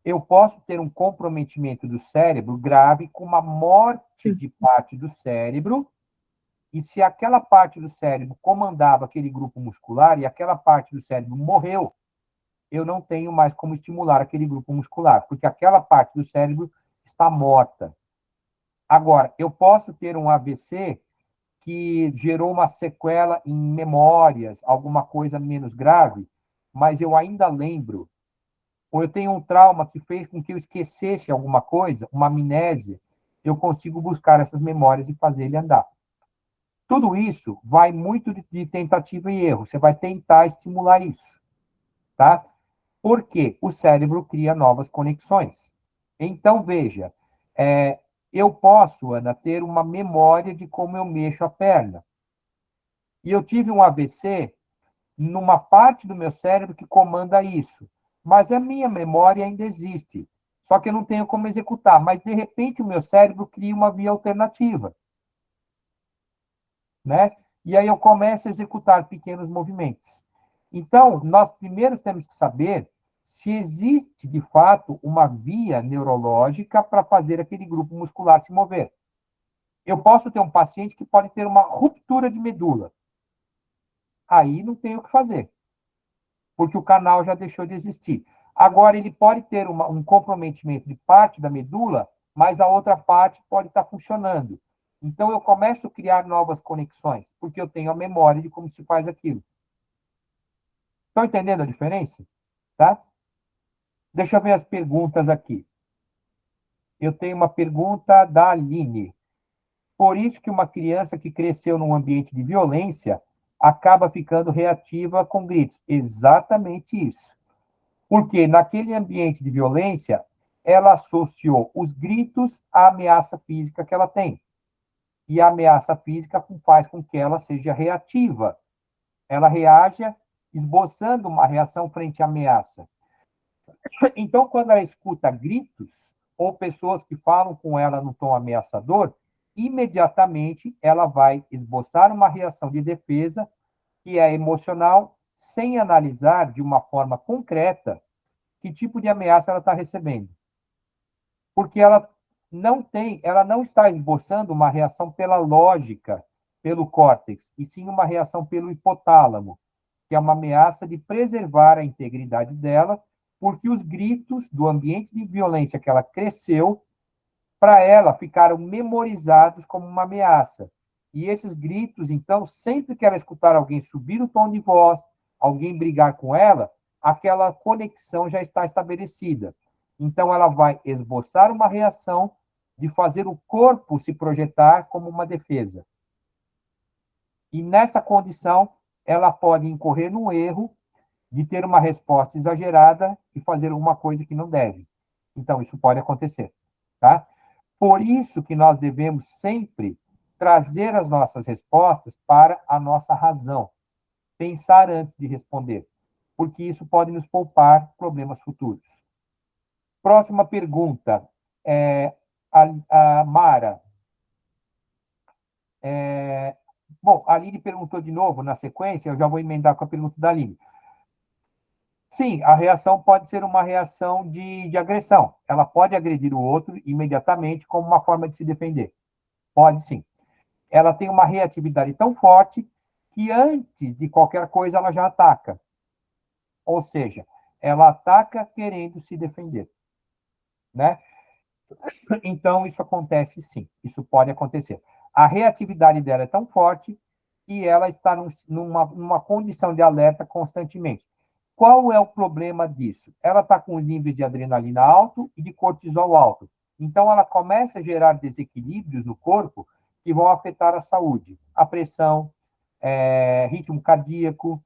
eu posso ter um comprometimento do cérebro grave com uma morte de parte do cérebro, e se aquela parte do cérebro comandava aquele grupo muscular e aquela parte do cérebro morreu, eu não tenho mais como estimular aquele grupo muscular, porque aquela parte do cérebro está morta. Agora, eu posso ter um AVC que gerou uma sequela em memórias, alguma coisa menos grave, mas eu ainda lembro. Ou eu tenho um trauma que fez com que eu esquecesse alguma coisa, uma amnésia, eu consigo buscar essas memórias e fazer ele andar. Tudo isso vai muito de tentativa e erro. Você vai tentar estimular isso, tá? Porque o cérebro cria novas conexões. Então, veja, eu posso, Ana, ter uma memória de como eu mexo a perna. E eu tive um AVC numa parte do meu cérebro que comanda isso. Mas a minha memória ainda existe. Só que eu não tenho como executar. Mas, de repente, o meu cérebro cria uma via alternativa. Né? E aí eu começo a executar pequenos movimentos. Então, nós primeiro temos que saber se existe, de fato, uma via neurológica para fazer aquele grupo muscular se mover. Eu posso ter um paciente que pode ter uma ruptura de medula. Aí não tem o que fazer, porque o canal já deixou de existir. Agora, ele pode ter um comprometimento de parte da medula, mas a outra parte pode estar funcionando. Então, eu começo a criar novas conexões, porque eu tenho a memória de como se faz aquilo. Estão entendendo a diferença? Tá? Deixa eu ver as perguntas aqui. Eu tenho uma pergunta da Aline. Por isso que uma criança que cresceu num ambiente de violência acaba ficando reativa com gritos. Exatamente isso. Porque naquele ambiente de violência, ela associou os gritos à ameaça física que ela tem. E a ameaça física faz com que ela seja reativa. Ela reaja esboçando uma reação frente à ameaça. Então, quando ela escuta gritos ou pessoas que falam com ela no tom ameaçador, imediatamente ela vai esboçar uma reação de defesa que é emocional, sem analisar de uma forma concreta que tipo de ameaça ela está recebendo. Porque ela não está esboçando uma reação pela lógica, pelo córtex, e sim uma reação pelo hipotálamo, que é uma ameaça de preservar a integridade dela, porque os gritos do ambiente de violência que ela cresceu, para ela, ficaram memorizados como uma ameaça. E esses gritos, então, sempre que ela escutar alguém subir o tom de voz, alguém brigar com ela, aquela conexão já está estabelecida. Então, ela vai esboçar uma reação de fazer o corpo se projetar como uma defesa. E nessa condição, ela pode incorrer no erro de ter uma resposta exagerada e fazer alguma coisa que não deve. Então, isso pode acontecer, tá? Por isso que nós devemos sempre trazer as nossas respostas para a nossa razão. Pensar antes de responder, porque isso pode nos poupar problemas futuros. Próxima pergunta. A Mara. Bom, a Aline perguntou de novo, na sequência, eu já vou emendar com a pergunta da Aline. Sim, a reação pode ser uma reação de agressão. Ela pode agredir o outro imediatamente como uma forma de se defender. Pode sim. Ela tem uma reatividade tão forte que antes de qualquer coisa ela já ataca. Ou seja, ela ataca querendo se defender. Né? Então, isso acontece sim. Isso pode acontecer. A reatividade dela é tão forte e ela está numa condição de alerta constantemente. Qual é o problema disso? Ela está com os níveis de adrenalina alto e de cortisol alto. Então, ela começa a gerar desequilíbrios no corpo que vão afetar a saúde, a pressão, ritmo cardíaco,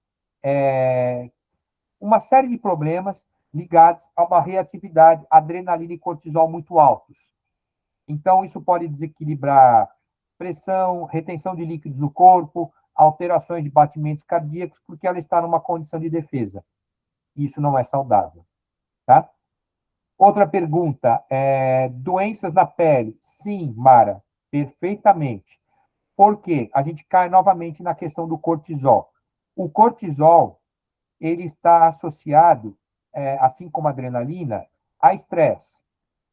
uma série de problemas ligados a uma reatividade, adrenalina e cortisol muito altos. Então, isso pode desequilibrar pressão, retenção de líquidos no corpo, alterações de batimentos cardíacos, porque ela está numa condição de defesa. Isso não é saudável, tá? Outra pergunta, doenças na pele? Sim, Mara, perfeitamente. Por quê? A gente cai novamente na questão do cortisol. O cortisol, ele está associado, assim como a adrenalina, a estresse.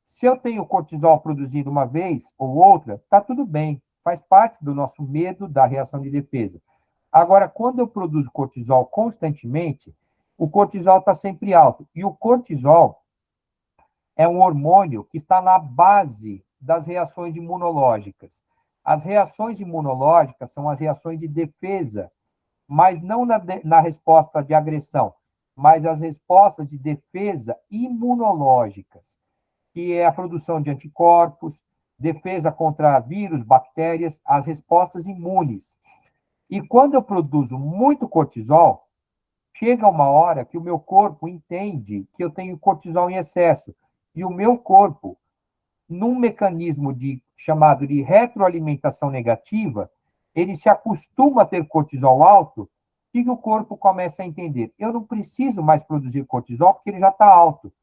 Se eu tenho cortisol produzido uma vez ou outra, está tudo bem, faz parte do nosso medo da reação de defesa. Agora, quando eu produzo cortisol constantemente, o cortisol está sempre alto. E o cortisol é um hormônio que está na base das reações imunológicas. As reações imunológicas são as reações de defesa, mas não na resposta de agressão, mas as respostas de defesa imunológicas, que é a produção de anticorpos, defesa contra vírus, bactérias, as respostas imunes. E quando eu produzo muito cortisol, chega uma hora que o meu corpo entende que eu tenho cortisol em excesso. E o meu corpo, num mecanismo chamado de retroalimentação negativa, ele se acostuma a ter cortisol alto, e o corpo começa a entender, eu não preciso mais produzir cortisol porque ele já está alto.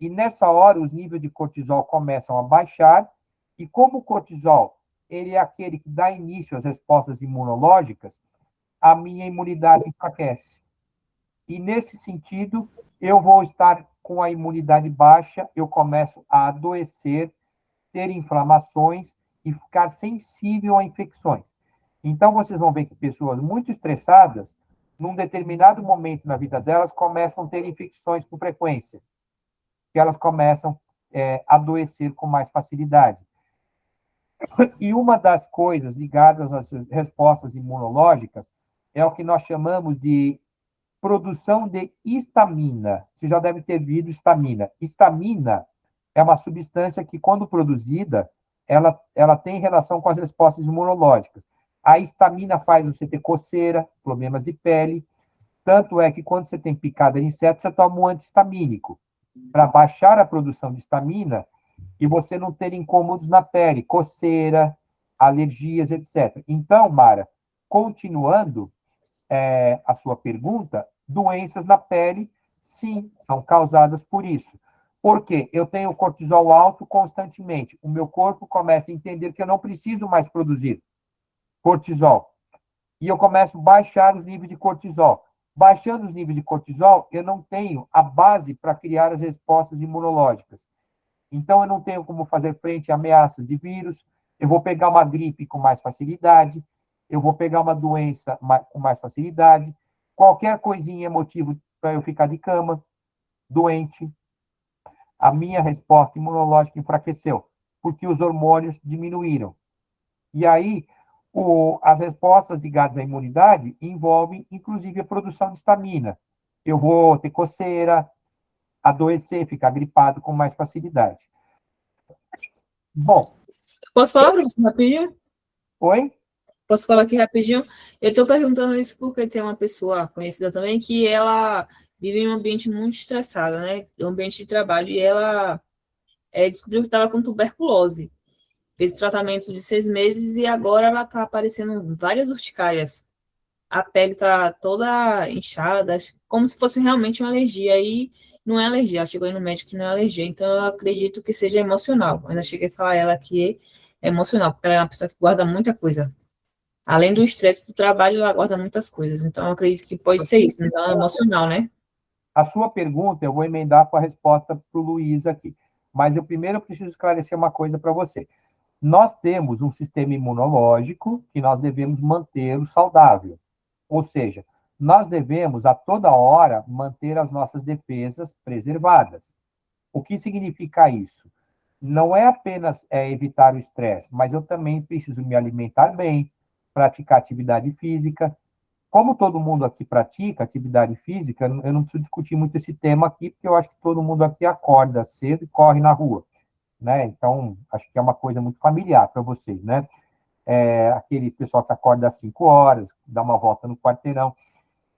E nessa hora, os níveis de cortisol começam a baixar, e como o cortisol ele é aquele que dá início às respostas imunológicas, a minha imunidade enfraquece. E nesse sentido, eu vou estar com a imunidade baixa, eu começo a adoecer, ter inflamações e ficar sensível a infecções. Então, vocês vão ver que pessoas muito estressadas, num determinado momento na vida delas, começam a ter infecções com frequência, que elas começam a adoecer com mais facilidade. E uma das coisas ligadas às respostas imunológicas é o que nós chamamos de produção de histamina. Você já deve ter visto histamina. Histamina é uma substância que, quando produzida, ela tem relação com as respostas imunológicas. A histamina faz você ter coceira, problemas de pele. Tanto é que, quando você tem picada de inseto, você toma um antihistamínico para baixar a produção de histamina e você não ter incômodos na pele, coceira, alergias, etc. Então, Mara, continuando a sua pergunta, doenças na pele, sim, são causadas por isso. Porque eu tenho cortisol alto constantemente. O meu corpo começa a entender que eu não preciso mais produzir cortisol. E eu começo a baixar os níveis de cortisol. Baixando os níveis de cortisol, eu não tenho a base para criar as respostas imunológicas. Então, eu não tenho como fazer frente a ameaças de vírus, eu vou pegar uma gripe com mais facilidade, eu vou pegar uma doença com mais facilidade, qualquer coisinha é motivo para eu ficar de cama, doente. A minha resposta imunológica enfraqueceu, porque os hormônios diminuíram. E aí, as respostas ligadas à imunidade envolvem, inclusive, a produção de histamina. Eu vou ter coceira, adoecer, ficar gripado com mais facilidade. Bom. Posso falar, professor, rapidinho? Oi? Posso falar aqui rapidinho? Eu estou perguntando isso porque tem uma pessoa conhecida também que ela vive em um ambiente muito estressado, né? Um ambiente de trabalho, e ela descobriu que estava com tuberculose. Fez o tratamento de 6 meses e agora ela está aparecendo várias urticárias. A pele está toda inchada, como se fosse realmente uma alergia. E não é alergia, ela chegou aí no médico que não é alergia, então eu acredito que seja emocional. Eu ainda cheguei a falar a ela que é emocional, porque ela é uma pessoa que guarda muita coisa. Além do estresse do trabalho, ela guarda muitas coisas. Então, eu acredito que pode ser isso. Então, é emocional, né? A sua pergunta, eu vou emendar com a resposta para o Luiz aqui. Mas eu primeiro preciso esclarecer uma coisa para você. Nós temos um sistema imunológico que nós devemos manter saudável. Ou seja, nós devemos, a toda hora, manter as nossas defesas preservadas. O que significa isso? Não é apenas evitar o estresse, mas eu também preciso me alimentar bem, praticar atividade física. Como todo mundo aqui pratica atividade física, eu não preciso discutir muito esse tema aqui, porque eu acho que todo mundo aqui acorda cedo e corre na rua, né? Então, acho que é uma coisa muito familiar para vocês, né? Aquele pessoal que acorda às 5 horas, dá uma volta no quarteirão.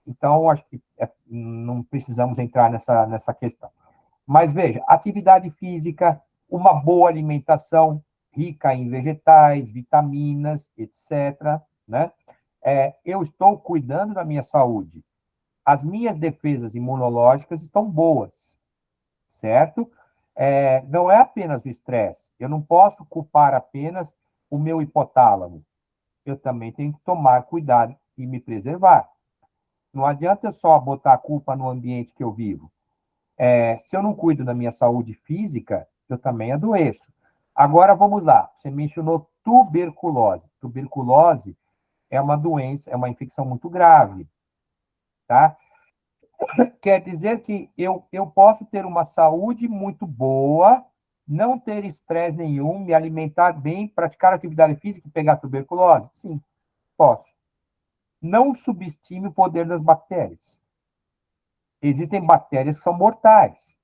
Então, acho que não precisamos entrar nessa questão. Mas veja, atividade física, uma boa alimentação rica em vegetais, vitaminas, etc., né? Eu estou cuidando da minha saúde. As minhas defesas imunológicas estão boas, certo? Não é apenas o estresse. Eu não posso culpar apenas o meu hipotálamo. Eu também tenho que tomar cuidado e me preservar. Não adianta eu só botar a culpa no ambiente que eu vivo. Se eu não cuido da minha saúde física, eu também adoeço. Agora, vamos lá. Você mencionou tuberculose. Tuberculose é uma doença, é uma infecção muito grave, tá? Quer dizer que eu posso ter uma saúde muito boa, não ter estresse nenhum, me alimentar bem, praticar atividade física e pegar tuberculose? Sim, posso. Não subestime o poder das bactérias. Existem bactérias que são mortais.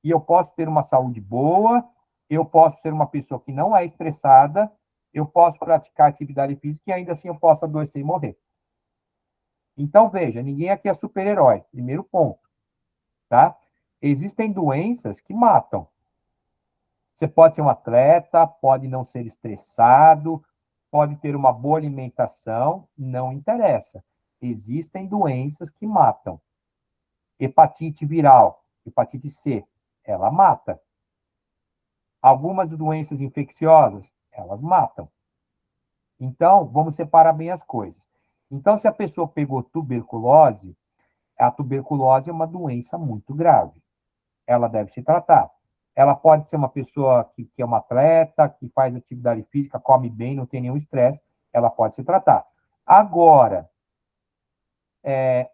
E eu posso ter uma saúde boa, eu posso ser uma pessoa que não é estressada, eu posso praticar atividade física e ainda assim eu posso adoecer e morrer. Então, veja, ninguém aqui é super-herói, primeiro ponto, tá? Existem doenças que matam. Você pode ser um atleta, pode não ser estressado, pode ter uma boa alimentação, não interessa. Existem doenças que matam. Hepatite viral, hepatite C, ela mata. Algumas doenças infecciosas, elas matam. Então, vamos separar bem as coisas. Então, se a pessoa pegou tuberculose, a tuberculose é uma doença muito grave. Ela deve se tratar. Ela pode ser uma pessoa que é uma atleta, que faz atividade física, come bem, não tem nenhum estresse, ela pode se tratar. Agora,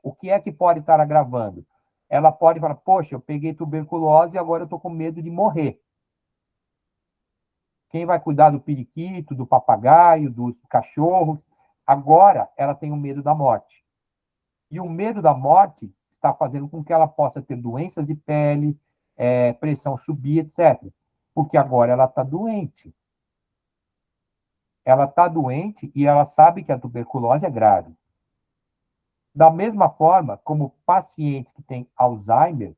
o que é que pode estar agravando? Ela pode falar, poxa, eu peguei tuberculose e agora eu estou com medo de morrer. Quem vai cuidar do periquito, do papagaio, dos cachorros? Agora ela tem o medo da morte. E o medo da morte está fazendo com que ela possa ter doenças de pele, pressão subir, etc. Porque agora ela está doente. Ela está doente e ela sabe que a tuberculose é grave. Da mesma forma, como pacientes que têm Alzheimer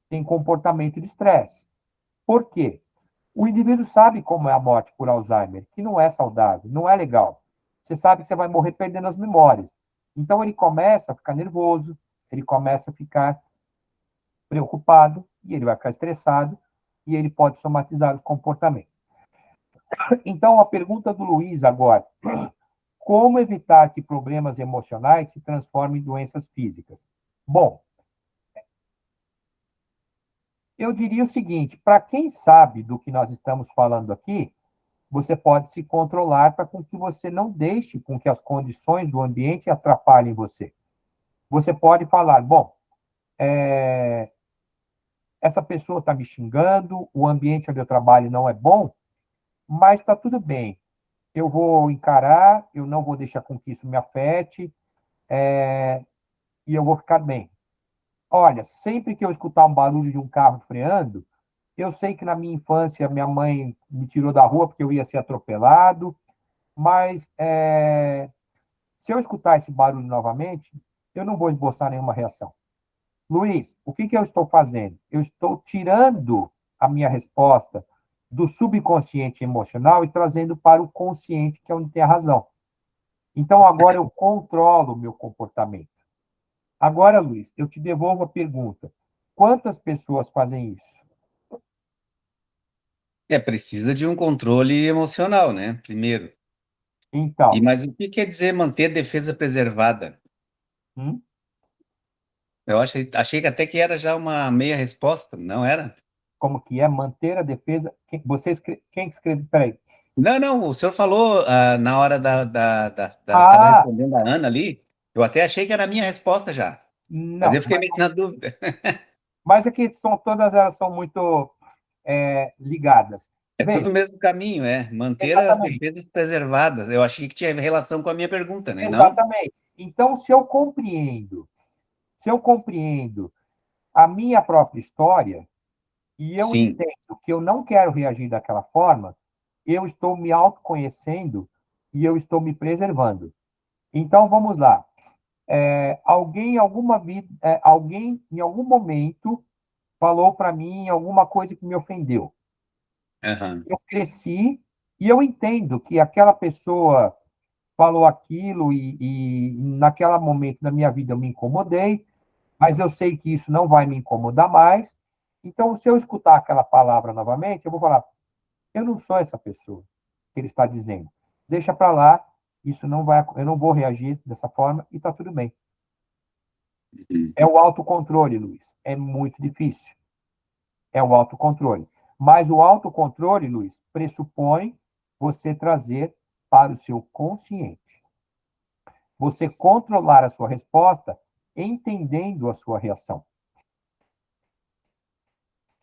têm comportamento de estresse. Por quê? O indivíduo sabe como é a morte por Alzheimer, que não é saudável, não é legal. Você sabe que você vai morrer perdendo as memórias. Então, ele começa a ficar nervoso, ele começa a ficar preocupado, e ele vai ficar estressado, e ele pode somatizar os comportamentos. Então, a pergunta do Luiz agora: como evitar que problemas emocionais se transformem em doenças físicas? Bom, eu diria o seguinte, para quem sabe do que nós estamos falando aqui, você pode se controlar para que você não deixe com que as condições do ambiente atrapalhem você. Você pode falar, bom, essa pessoa está me xingando, o ambiente onde eu trabalho não é bom, mas está tudo bem. Eu vou encarar, eu não vou deixar com que isso me afete, e eu vou ficar bem. Olha, sempre que eu escutar um barulho de um carro freando, eu sei que na minha infância minha mãe me tirou da rua porque eu ia ser atropelado, mas se eu escutar esse barulho novamente, eu não vou esboçar nenhuma reação. Luiz, o que eu estou fazendo? Eu estou tirando a minha resposta do subconsciente emocional e trazendo para o consciente, que é onde tem a razão. Então, agora eu controlo o meu comportamento. Agora, Luiz, eu te devolvo a pergunta. Quantas pessoas fazem isso? Precisa de um controle emocional, né? Primeiro. Então. Mas o que quer dizer manter a defesa preservada? Eu achei que até que era já uma meia resposta, não era? Como que é manter a defesa? Quem escreve? Peraí. Não, o senhor falou na hora estava respondendo a Ana ali, eu até achei que era a minha resposta já. Não, mas eu fiquei meio na dúvida. Mas aqui todas elas são muito ligadas. É Veja, tudo o mesmo caminho, manter as exatamente, defesas preservadas. Eu achei que tinha relação com a minha pergunta, né? Não? exatamente. Então, se eu compreendo a minha própria história, e eu Sim. entendo que eu não quero reagir daquela forma, eu estou me autoconhecendo e eu estou me preservando. Então, vamos lá. Alguém em algum momento falou para mim alguma coisa que me ofendeu. Aham. Eu cresci e eu entendo que aquela pessoa falou aquilo e naquele momento da minha vida eu me incomodei, mas eu sei que isso não vai me incomodar mais. Então, se eu escutar aquela palavra novamente, eu vou falar: eu não sou essa pessoa que ele está dizendo. Deixa para lá, isso não vai, eu não vou reagir dessa forma e está tudo bem. Uhum. É o autocontrole, Luiz. É muito difícil. É o autocontrole. Mas o autocontrole, Luiz, pressupõe você trazer para o seu consciente. Você controlar a sua resposta entendendo a sua reação.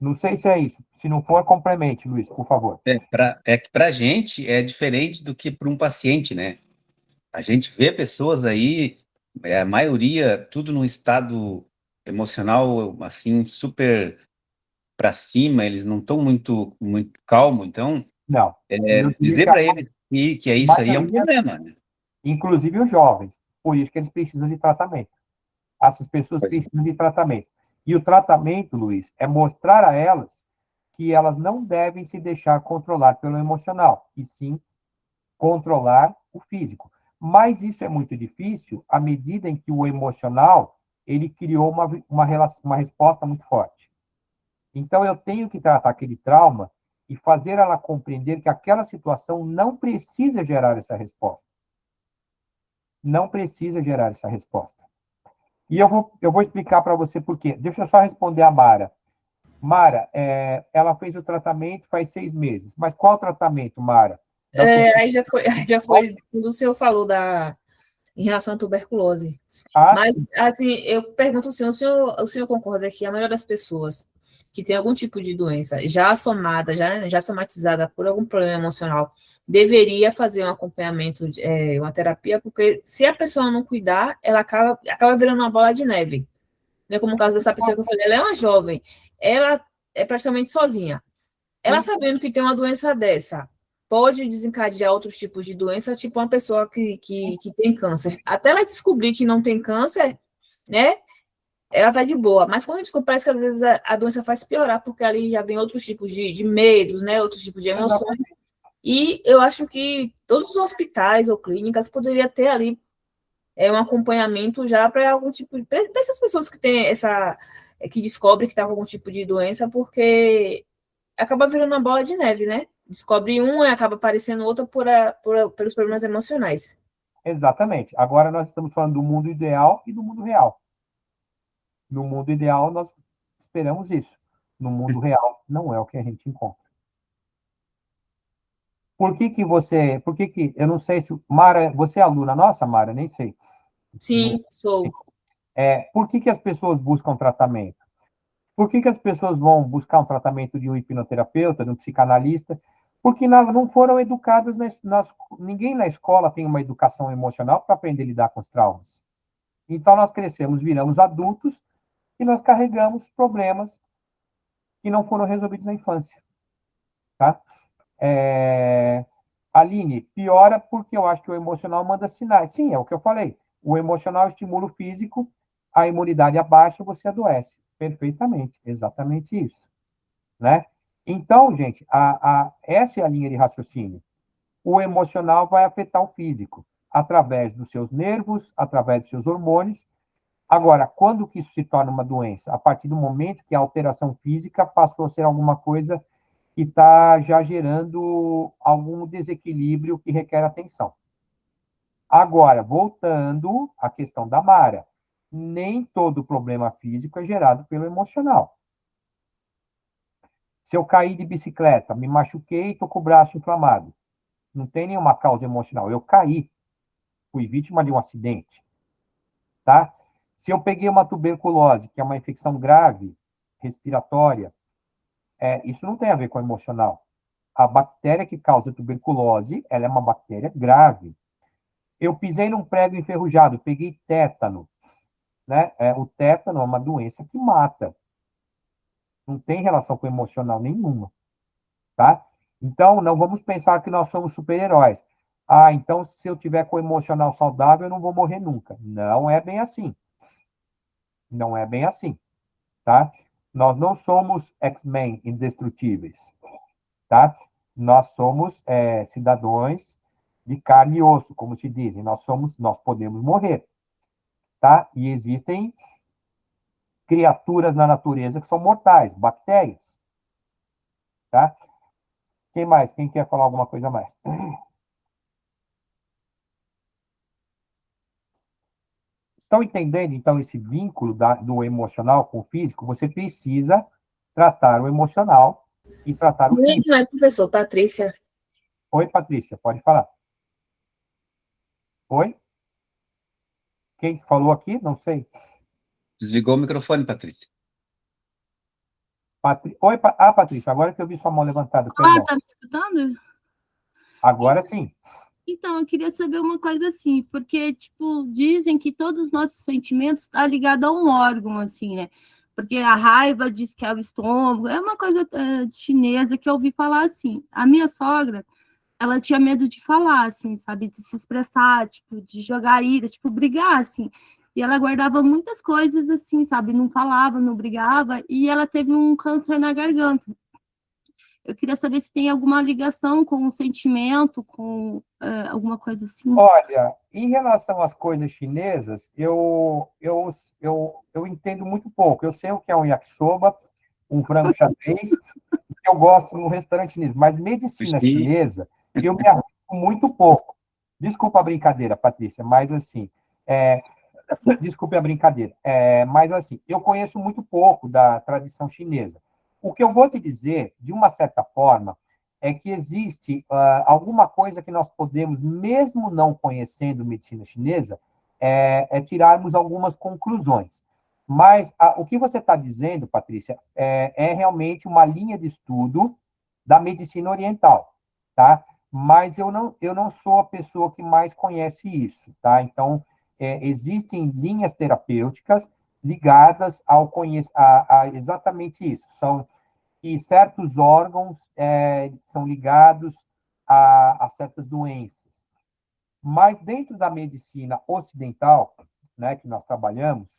Não sei se é isso. Se não for, complemente, Luiz, por favor. É que para a gente é diferente do que para um paciente, né? A gente vê pessoas aí, a maioria, tudo num estado emocional, assim, super para cima, eles não estão muito calmo. Então, Não. Eu diria dizer que a para eles que é isso aí é um maioria, problema, né? inclusive os jovens, por isso que eles precisam de tratamento. Essas pessoas Pois é. precisam de tratamento. E o tratamento, Luiz, é mostrar a elas que elas não devem se deixar controlar pelo emocional, e sim controlar o físico. Mas isso é muito difícil à medida em que o emocional ele criou uma resposta muito forte. Então, eu tenho que tratar aquele trauma e fazer ela compreender que aquela situação não precisa gerar essa resposta. Não precisa gerar essa resposta. E eu vou explicar para você por quê. Deixa eu só responder a Mara. Mara, ela fez o tratamento faz 6 meses. Mas qual tratamento, Mara? Aí já foi quando o senhor falou em relação à tuberculose. Ah, Mas, sim. assim, eu pergunto assim, o senhor concorda que a maioria das pessoas que tem algum tipo de doença já assomada, já somatizada por algum problema emocional, deveria fazer um acompanhamento, uma terapia, porque se a pessoa não cuidar, ela acaba virando uma bola de neve. Né? Como o caso dessa pessoa que eu falei, ela é uma jovem, ela é praticamente sozinha. Ela Sim, sabendo que tem uma doença dessa, pode desencadear outros tipos de doença, tipo uma pessoa que tem câncer. Até ela descobrir que não tem câncer, né? Ela tá de boa. Mas quando a gente descobre, parece que às vezes a doença faz piorar, porque ali já vem outros tipos de medos, né? Outros tipos de emoções. exatamente. E eu acho que todos os hospitais ou clínicas poderiam ter ali um acompanhamento já para algum tipo de. Para essas pessoas que têm que descobrem que está com algum tipo de doença, porque acaba virando uma bola de neve, né? Descobre um e acaba aparecendo outro pelos problemas emocionais. Exatamente. Agora nós estamos falando do mundo ideal e do mundo real. No mundo ideal, nós esperamos isso. No mundo real, não é o que a gente encontra. Eu não sei se, Mara, você é aluna nossa, Mara? Nem sei. Não, Sim, sou. por que as pessoas buscam tratamento? Por que as pessoas vão buscar um tratamento de um hipnoterapeuta, de um psicanalista? Porque não foram educadas, ninguém na escola tem uma educação emocional para aprender a lidar com os traumas. Então, nós crescemos, viramos adultos e nós carregamos problemas que não foram resolvidos na infância. Tá? É... Aline, piora porque eu acho que o emocional manda sinais. Sim, é o que eu falei. O emocional estimula o físico, a imunidade abaixa, você adoece. Perfeitamente, exatamente isso. Né? Então, gente, essa é a linha de raciocínio. O emocional vai afetar o físico, através dos seus nervos, através dos seus hormônios. Agora, quando que isso se torna uma doença? A partir do momento que a alteração física passou a ser alguma coisa que está já gerando algum desequilíbrio que requer atenção. Agora, voltando à questão da Mara, nem todo problema físico é gerado pelo emocional. Se eu caí de bicicleta, me machuquei e estou com o braço inflamado, não tem nenhuma causa emocional. Eu caí, fui vítima de um acidente, tá? Se eu peguei uma tuberculose, que é uma infecção grave, respiratória, isso não tem a ver com emocional. a bactéria que causa tuberculose, ela é uma bactéria grave. Eu pisei num prego enferrujado, peguei tétano, né? O tétano é uma doença que mata. Não tem relação com emocional nenhuma, tá? Então, não vamos pensar que nós somos super-heróis. Ah, então, se eu tiver com emocional saudável, eu não vou morrer nunca. Não é bem assim. Não é bem assim, tá? Nós não somos X-Men indestrutíveis, tá? Nós somos cidadãos de carne e osso, como se dizem. Nós podemos morrer, tá? E existem criaturas na natureza que são mortais, bactérias, tá? Quem mais? Quem quer falar alguma coisa a mais? Estão entendendo, então, esse vínculo do emocional com o físico? Você precisa tratar o emocional e tratar o físico. Não é, professor, Patrícia. Oi, Patrícia, pode falar. Oi? Quem falou aqui? Não sei. Desligou o microfone, Patrícia. Oi, Patrícia, agora que eu vi sua mão levantada, Olá, perdão. tá me escutando? Agora sim. Então, eu queria saber uma coisa assim, porque, tipo, dizem que todos os nossos sentimentos estão ligados a um órgão, assim, né? Porque a raiva diz que é o estômago, é uma coisa chinesa que eu ouvi falar assim. A minha sogra, ela tinha medo de falar, assim, sabe? De se expressar, tipo, de jogar ira, tipo, brigar, assim. E ela guardava muitas coisas, assim, sabe? Não falava, não brigava, e ela teve um câncer na garganta. Eu queria saber se tem alguma ligação com o sentimento, com alguma coisa assim. Olha, em relação às coisas chinesas, eu entendo muito pouco. Eu sei o que é um yakisoba, um frango xadrez, eu gosto no restaurante chinês, mas medicina chinesa, eu me arrisco muito pouco. Desculpa a brincadeira, Patrícia, mas assim, desculpe a brincadeira, mas assim, eu conheço muito pouco da tradição chinesa. O que eu vou te dizer, de uma certa forma, é que existe alguma coisa que nós podemos, mesmo não conhecendo medicina chinesa, tirarmos algumas conclusões. Mas o que você está dizendo, Patrícia, é realmente uma linha de estudo da medicina oriental, tá? Mas eu não sou a pessoa que mais conhece isso, tá? Então, existem linhas terapêuticas ligadas a exatamente isso. São que certos órgãos são ligados a certas doenças. Mas dentro da medicina ocidental, né, que nós trabalhamos,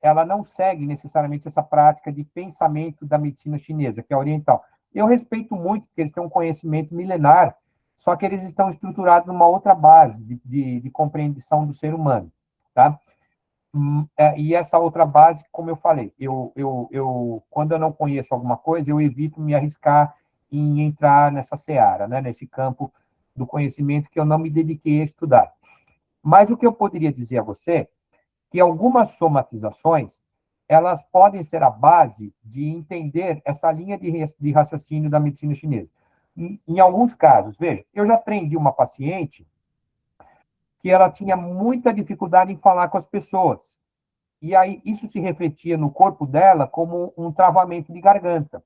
ela não segue necessariamente essa prática de pensamento da medicina chinesa, que é oriental. Eu respeito muito, porque eles têm um conhecimento milenar, só que eles estão estruturados numa outra base de compreensão do ser humano, tá? E essa outra base, como eu falei, quando eu não conheço alguma coisa, eu evito me arriscar em entrar nessa seara, né, nesse campo do conhecimento que eu não me dediquei a estudar. Mas o que eu poderia dizer a você, que algumas somatizações, elas podem ser a base de entender essa linha de raciocínio da medicina chinesa. Em alguns casos, veja, eu já atendi uma paciente que ela tinha muita dificuldade em falar com as pessoas. E aí isso se refletia no corpo dela como um travamento de garganta,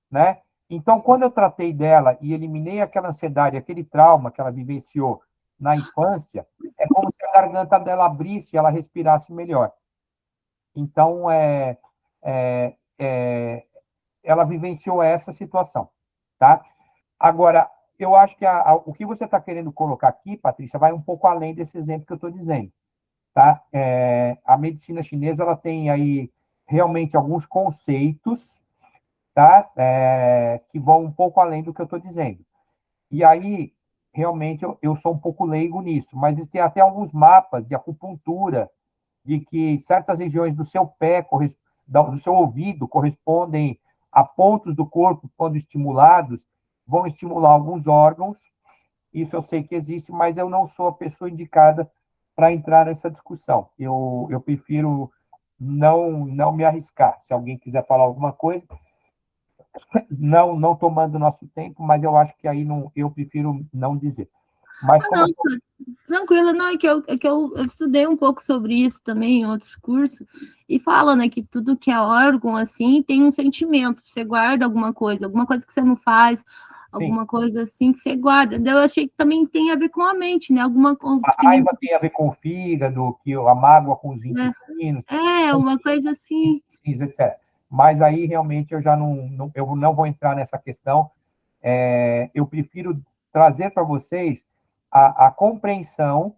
né? Então, quando eu tratei dela e eliminei aquela ansiedade, aquele trauma que ela vivenciou na infância, é como se a garganta dela abrisse e ela respirasse melhor. Então, ela vivenciou essa situação, tá? Agora, eu acho que o que você está querendo colocar aqui, Patrícia, vai um pouco além desse exemplo que eu estou dizendo, tá? A medicina chinesa, ela tem aí realmente alguns conceitos, tá? Que vão um pouco além do que eu estou dizendo. E aí, realmente, eu sou um pouco leigo nisso, mas tem até alguns mapas de acupuntura, de que certas regiões do seu pé, do seu ouvido, correspondem a pontos do corpo, quando estimulados, vão estimular alguns órgãos. Isso eu sei que existe, mas eu não sou a pessoa indicada para entrar nessa discussão. Eu prefiro não me arriscar. Se alguém quiser falar alguma coisa, não tomando nosso tempo, mas eu acho que aí eu prefiro não dizer. Mas Ah, como não, tranquilo, não, é que eu estudei um pouco sobre isso também em outros cursos, e fala, né, que tudo que é órgão, assim, tem um sentimento, você guarda alguma coisa que você não faz, sim, alguma coisa assim que você guarda. Daí eu achei que também tem a ver com a mente, né, a que nem, raiva tem a ver com o fígado, que a mágoa com os né, intestinos, uma coisa assim, etc. Mas aí realmente eu já eu não vou entrar nessa questão. Eu prefiro trazer para vocês a compreensão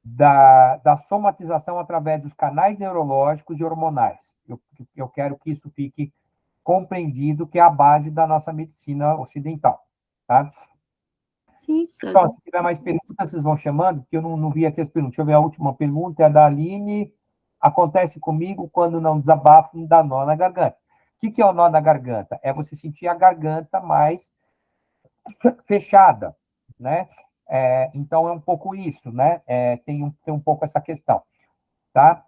da somatização através dos canais neurológicos e hormonais. Eu quero que isso fique compreendido, que é a base da nossa medicina ocidental. Tá? sim, Então, se tiver mais perguntas, vocês vão chamando, porque eu não vi aqui as perguntas. Deixa eu ver a última pergunta, é a da Aline. Acontece comigo quando não desabafo, me dá nó na garganta. O que é o nó na garganta? É você sentir a garganta mais fechada, né? Então, é um pouco isso, né? Tem um pouco essa questão, tá?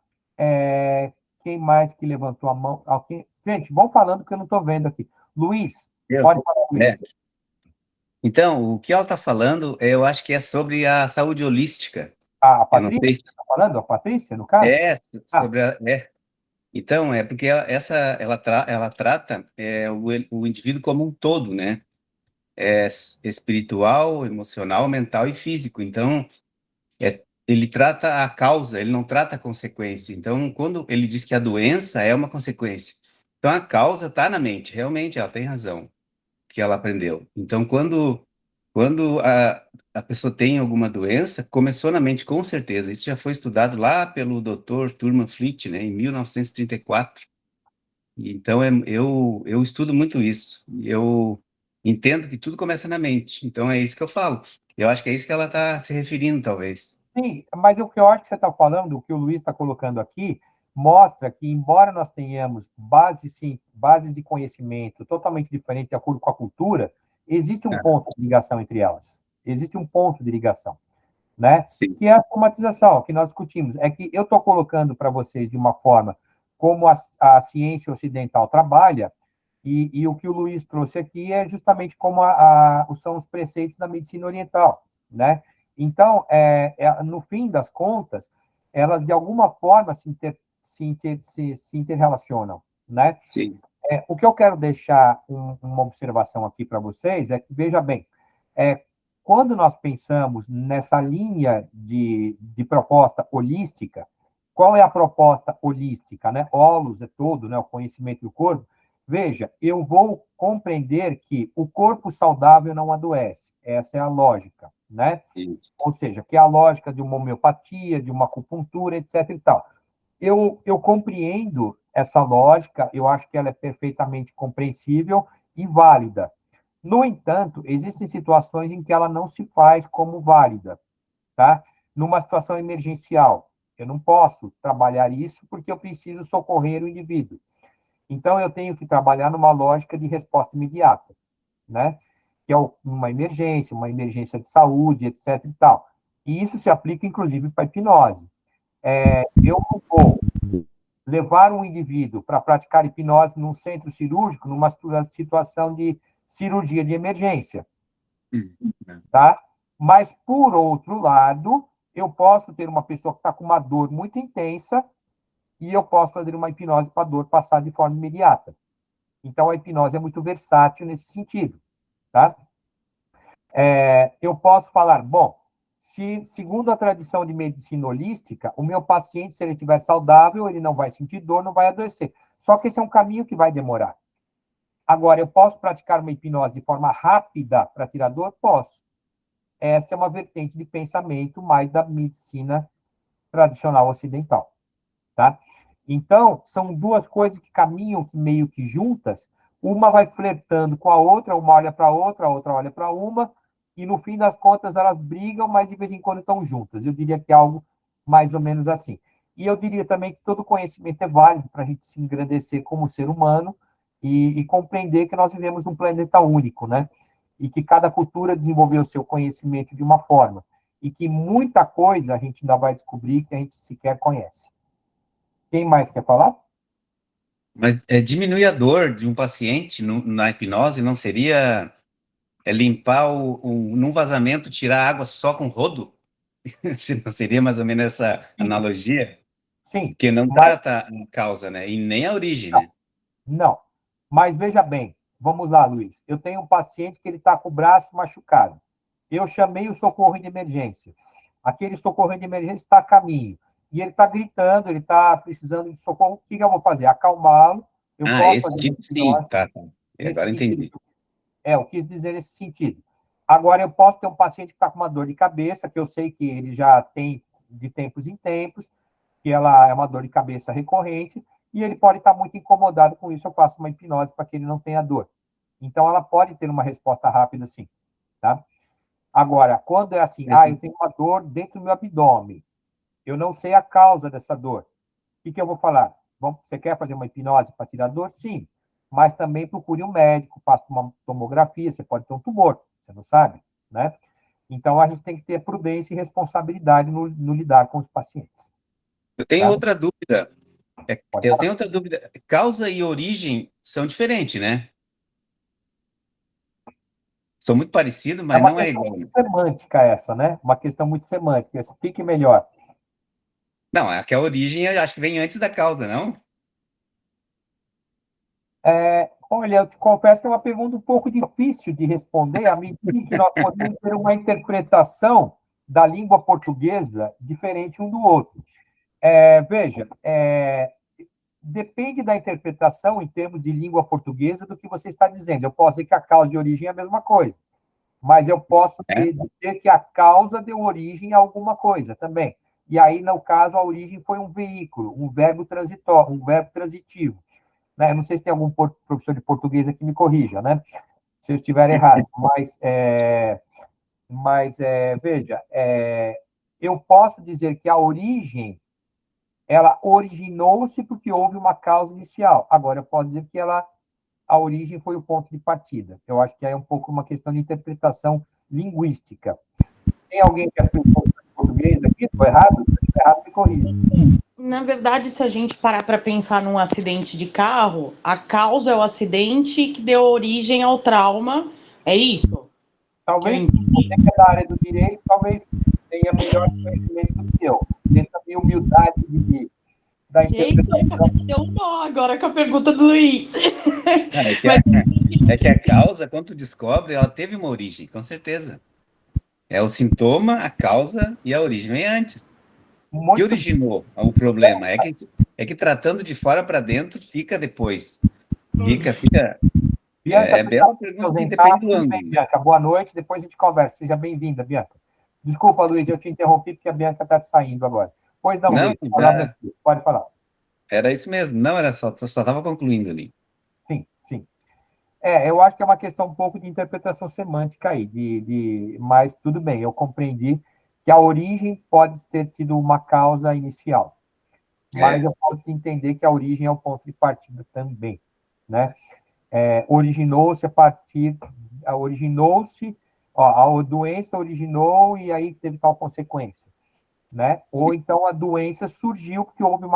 Quem mais que levantou a mão? Alguém? Gente, vão falando que eu não estou vendo aqui. Luiz, Eu. pode falar, Luiz. Então, o que ela está falando, eu acho que é sobre a saúde holística. A Eu não Patrícia, sei. está falando? A Patrícia, no caso? É, Ah, sobre Então, é porque ela trata o indivíduo como um todo, né? Espiritual, emocional, mental e físico. Então, ele trata a causa, ele não trata a consequência. Então, quando ele diz que a doença é uma consequência, então a causa está na mente. Realmente, ela tem razão que ela aprendeu. Então, quando a pessoa tem alguma doença, começou na mente, com certeza. Isso já foi estudado lá pelo Dr. Thurman Fleet, né, em 1934. Então, eu estudo muito isso. E eu entendo que tudo começa na mente. Então, é isso que eu falo. Eu acho que é isso que ela está se referindo, talvez. sim, mas o que eu acho que você está falando, o que o Luiz está colocando aqui, mostra que, embora nós tenhamos bases, sim, bases de conhecimento totalmente diferentes de acordo com a cultura, existe um Ah, ponto de ligação entre elas. Existe um ponto de ligação, né? sim, Que é a somatização, que nós discutimos. É que eu estou colocando para vocês de uma forma como a ciência ocidental trabalha, e o que o Luiz trouxe aqui é justamente como são os preceitos da medicina oriental, né? Então, no fim das contas, elas de alguma forma se interrelacionam, né? sim. O que eu quero deixar uma observação aqui para vocês é que, veja bem, quando nós pensamos nessa linha de proposta holística, qual é a proposta holística, né? Holos é todo, né? O conhecimento do corpo. Veja, eu vou compreender que o corpo saudável não adoece. Essa é a lógica, né? Isso. Ou seja, que é a lógica de uma homeopatia, de uma acupuntura, etc. e tal. Eu compreendo essa lógica, eu acho que ela é perfeitamente compreensível e válida. No entanto, existem situações em que ela não se faz como válida, tá? Numa situação emergencial, eu não posso trabalhar isso porque eu preciso socorrer o indivíduo. Então, eu tenho que trabalhar numa lógica de resposta imediata, né? Que é uma emergência de saúde, etc. e tal. E isso se aplica, inclusive, para a hipnose. Eu não vou levar um indivíduo para praticar hipnose num centro cirúrgico, numa situação de cirurgia de emergência, tá? Mas, por outro lado, eu posso ter uma pessoa que está com uma dor muito intensa e eu posso fazer uma hipnose para a dor passar de forma imediata. Então, a hipnose é muito versátil nesse sentido, tá? Eu posso falar, bom, se, segundo a tradição de medicina holística, o meu paciente, se ele estiver saudável, ele não vai sentir dor, não vai adoecer. Só que esse é um caminho que vai demorar. Agora, eu posso praticar uma hipnose de forma rápida para tirar dor? Posso. Essa é uma vertente de pensamento mais da medicina tradicional ocidental, tá? Então, são duas coisas que caminham meio que juntas, uma vai flertando com a outra, uma olha para a outra olha para uma, e no fim das contas elas brigam, mas de vez em quando estão juntas. Eu diria que é algo mais ou menos assim. E eu diria também que todo conhecimento é válido para a gente se engrandecer como ser humano e compreender que nós vivemos num planeta único, né? E que cada cultura desenvolveu o seu conhecimento de uma forma. E que muita coisa a gente ainda vai descobrir que a gente sequer conhece. Quem mais quer falar? Mas diminuir a dor de um paciente na hipnose não seria limpar num vazamento, tirar água só com rodo? Se não seria mais ou menos essa analogia? Sim, Que não mas trata a causa, né? E nem a origem, não, né? não. Mas veja bem, vamos lá, Luiz. Eu tenho um paciente que ele está com o braço machucado. Eu chamei o socorro de emergência. Aquele socorro de emergência está a caminho. E ele está gritando, ele está precisando de socorro. O que eu vou fazer? Acalmá-lo. Eu Ah, posso esse fazer uma tipo sim, hipnose tá, tá. nesse Agora sentido. entendi. Eu quis dizer nesse sentido. Agora, eu posso ter um paciente que está com uma dor de cabeça, que eu sei que ele já tem de tempos em tempos, que ela é uma dor de cabeça recorrente, e ele pode estar muito incomodado com isso. Eu faço uma hipnose para que ele não tenha dor. Então, ela pode ter uma resposta rápida, sim. Tá? Agora, quando é assim, eu tenho uma dor dentro do meu abdômen, eu não sei a causa dessa dor, o que eu vou falar? Bom, você quer fazer uma hipnose para tirar dor? Sim. Mas também procure um médico, faça uma tomografia, você pode ter um tumor, você não sabe, né? Então, a gente tem que ter prudência e responsabilidade no lidar com os pacientes. Eu tenho Tá? outra dúvida. Pode Eu falar. tenho outra dúvida. Causa e origem são diferentes, né? São muito parecidos, É mas uma não é questão igual. muito semântica essa, né? Uma questão muito semântica. Explique melhor. Não, é que a origem eu acho que vem antes da causa, não? Olha, eu te confesso que é uma pergunta um pouco difícil de responder, à medida que nós podemos ter uma interpretação da língua portuguesa diferente um do outro. Veja, depende da interpretação em termos de língua portuguesa do que você está dizendo. Eu posso dizer que a causa e a origem é a mesma coisa, mas eu posso É? dizer que a causa deu origem a alguma coisa também. E aí, no caso, a origem foi um veículo, um verbo transitório, um verbo transitivo. Né? Eu não sei se tem algum professor de português aqui que me corrija, né? Se eu estiver errado. Veja, eu posso dizer que a origem ela originou-se porque houve uma causa inicial. Agora, eu posso dizer que a origem foi o ponto de partida. Eu acho que é um pouco uma questão de interpretação linguística. Tem alguém que aplicou em português aqui? Estou errado? Se estiver errado, me corrija. Na verdade, se a gente parar para pensar num acidente de carro, a causa é o acidente que deu origem ao trauma. É isso? Talvez você que é da área do direito, talvez tenha melhor conhecimento do que eu. Tem também humildade da Gente, interpretação. deu um nó agora com a pergunta do Luiz. É que a causa, quando tu descobre, ela teve uma origem, com certeza. É o sintoma, a causa e a origem vem antes. O que Muito originou o problema? É que tratando de fora para dentro fica depois. Fica. Bianca, É bela pergunta que aposentar. depende do Tudo bem, ângulo. Bianca. Boa noite, depois a gente conversa. Seja bem-vinda, Bianca. Desculpa, Luiz, eu te interrompi porque a Bianca está saindo agora. Pois não, Não, Luiz, pode falar. era isso mesmo. Não, era só estava concluindo ali. Sim, sim. Eu acho que é uma questão um pouco de interpretação semântica aí, mas tudo bem, eu compreendi que a origem pode ter tido uma causa inicial, mas eu posso entender que a origem é o ponto de partida também, né? Originou-se a doença originou e aí teve tal consequência, né? Ou então a doença surgiu porque houve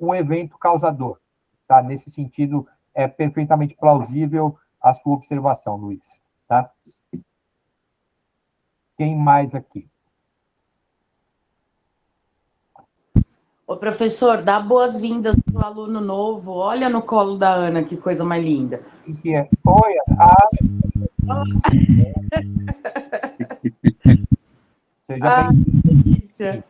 um evento causador, tá? Nesse sentido, é perfeitamente plausível a sua observação, Luiz, tá? Quem mais aqui? Ô, professor, dá boas-vindas para o aluno novo. Olha no colo da Ana, que coisa mais linda. Que é? Oi, seja bem-vindo.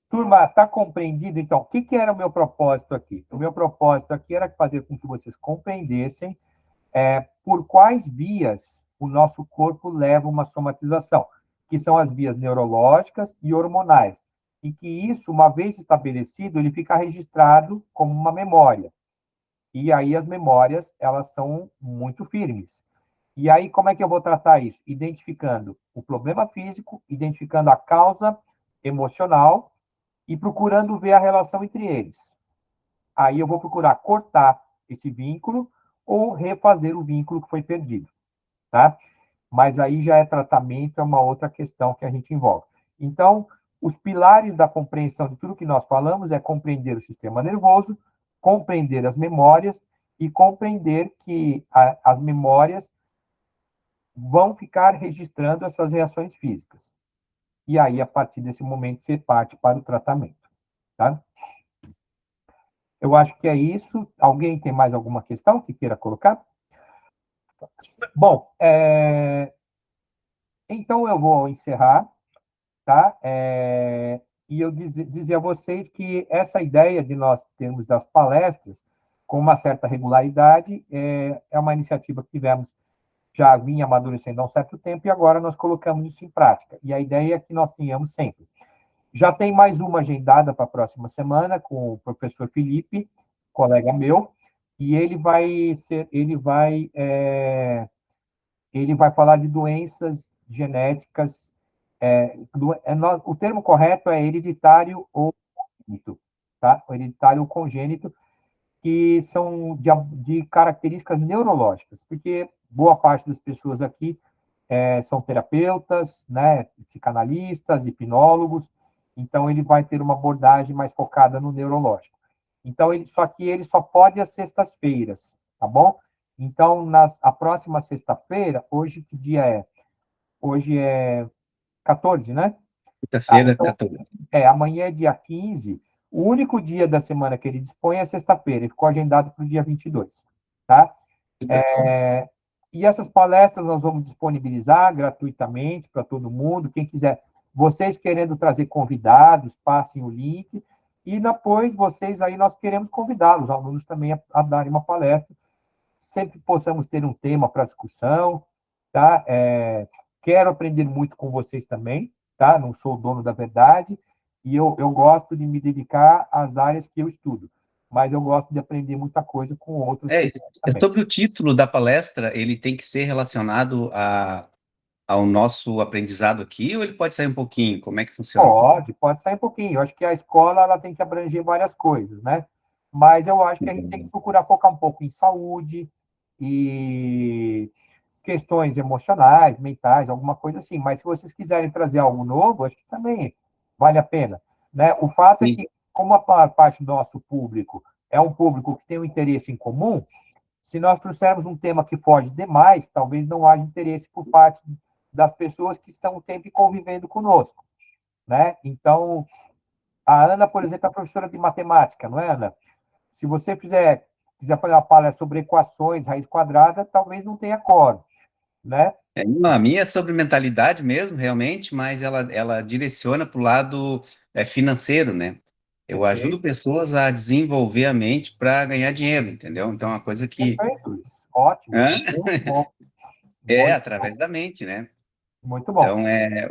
Turma, está compreendido? Então, o que era o meu propósito aqui? O meu propósito aqui era fazer com que vocês compreendessem por quais vias o nosso corpo leva uma somatização, que são as vias neurológicas e hormonais. E que isso, uma vez estabelecido, ele fica registrado como uma memória. E aí as memórias, elas são muito firmes. E aí, como é que eu vou tratar isso? Identificando o problema físico, identificando a causa emocional e procurando ver a relação entre eles. Aí eu vou procurar cortar esse vínculo ou refazer o vínculo que foi perdido, tá? Mas aí já é tratamento, é uma outra questão que a gente envolve. Então, os pilares da compreensão de tudo que nós falamos é compreender o sistema nervoso, compreender as memórias e compreender que as memórias vão ficar registrando essas reações físicas. E aí, a partir desse momento, você parte para o tratamento, tá? Eu acho que é isso. Alguém tem mais alguma questão que queira colocar? Bom, então eu vou encerrar, tá? E eu dizer a vocês que essa ideia de nós termos das palestras com uma certa regularidade é uma iniciativa que tivemos, já vinha amadurecendo há um certo tempo, e agora nós colocamos isso em prática. E a ideia é que nós tenhamos sempre. Já tem mais uma agendada para a próxima semana com o professor Felipe, colega meu, e ele vai falar de doenças genéticas. O termo correto é hereditário ou congênito, tá? O hereditário ou congênito, que são de características neurológicas, porque boa parte das pessoas aqui são terapeutas, né, psicanalistas, hipnólogos, então ele vai ter uma abordagem mais focada no neurológico. Então, só que ele só pode às sextas-feiras, tá bom? Então, a próxima sexta-feira, hoje que dia é? Hoje é 14, né? Quinta-feira, Então, 14. amanhã é dia 15, o único dia da semana que ele dispõe é sexta-feira, ele ficou agendado para o dia 22, tá? E essas palestras nós vamos disponibilizar gratuitamente para todo mundo, quem quiser, vocês querendo trazer convidados, passem o link, e depois vocês aí, nós queremos convidá-los, os alunos também a darem uma palestra, sempre possamos ter um tema para discussão, tá? Quero aprender muito com vocês também, tá? Não sou o dono da verdade, e eu gosto de me dedicar às áreas que eu estudo, mas eu gosto de aprender muita coisa com outros também. Sobre o título da palestra, ele tem que ser relacionado ao nosso aprendizado aqui, ou ele pode sair um pouquinho? Como é que funciona? Pode sair um pouquinho. Eu acho que a escola ela tem que abranger várias coisas, né? Mas eu acho que a gente tem que procurar focar um pouco em saúde e questões emocionais, mentais, alguma coisa assim. Mas se vocês quiserem trazer algo novo, acho que também vale a pena, né? O fato é que, como a maior parte do nosso público é um público que tem um interesse em comum, se nós trouxermos um tema que foge demais, talvez não haja interesse por parte das pessoas que estão sempre convivendo conosco, né? Então, a Ana, por exemplo, é professora de matemática, não é, Ana? Se você quiser fazer uma palestra sobre equações, raiz quadrada, talvez não tenha quórum, né? A minha é sobre mentalidade mesmo, realmente, mas ela direciona para o lado financeiro, né? Eu ajudo pessoas a desenvolver a mente para ganhar dinheiro, entendeu? Então, é uma coisa que... Perfeito, isso. Ótimo. Muito bom. através da mente, né? Muito bom. Então,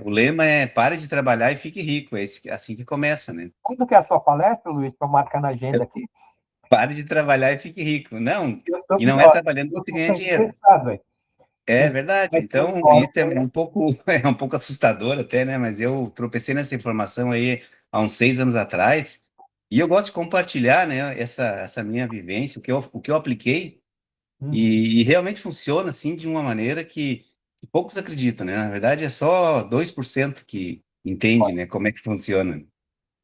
o lema é pare de trabalhar e fique rico. É assim que começa, né? Quando que é a sua palestra, Luiz, para marcar na agenda aqui? Pare de trabalhar e fique rico. Não, e não é trabalhando que você ganha dinheiro. É verdade. Então, isso é um pouco assustador até, né? Mas eu tropecei nessa informação aí há uns 6 anos atrás, e eu gosto de compartilhar, né, essa minha vivência, o que eu apliquei, e realmente funciona, assim, de uma maneira que poucos acreditam, né? Na verdade, é só 2% que entende, né, como é que funciona.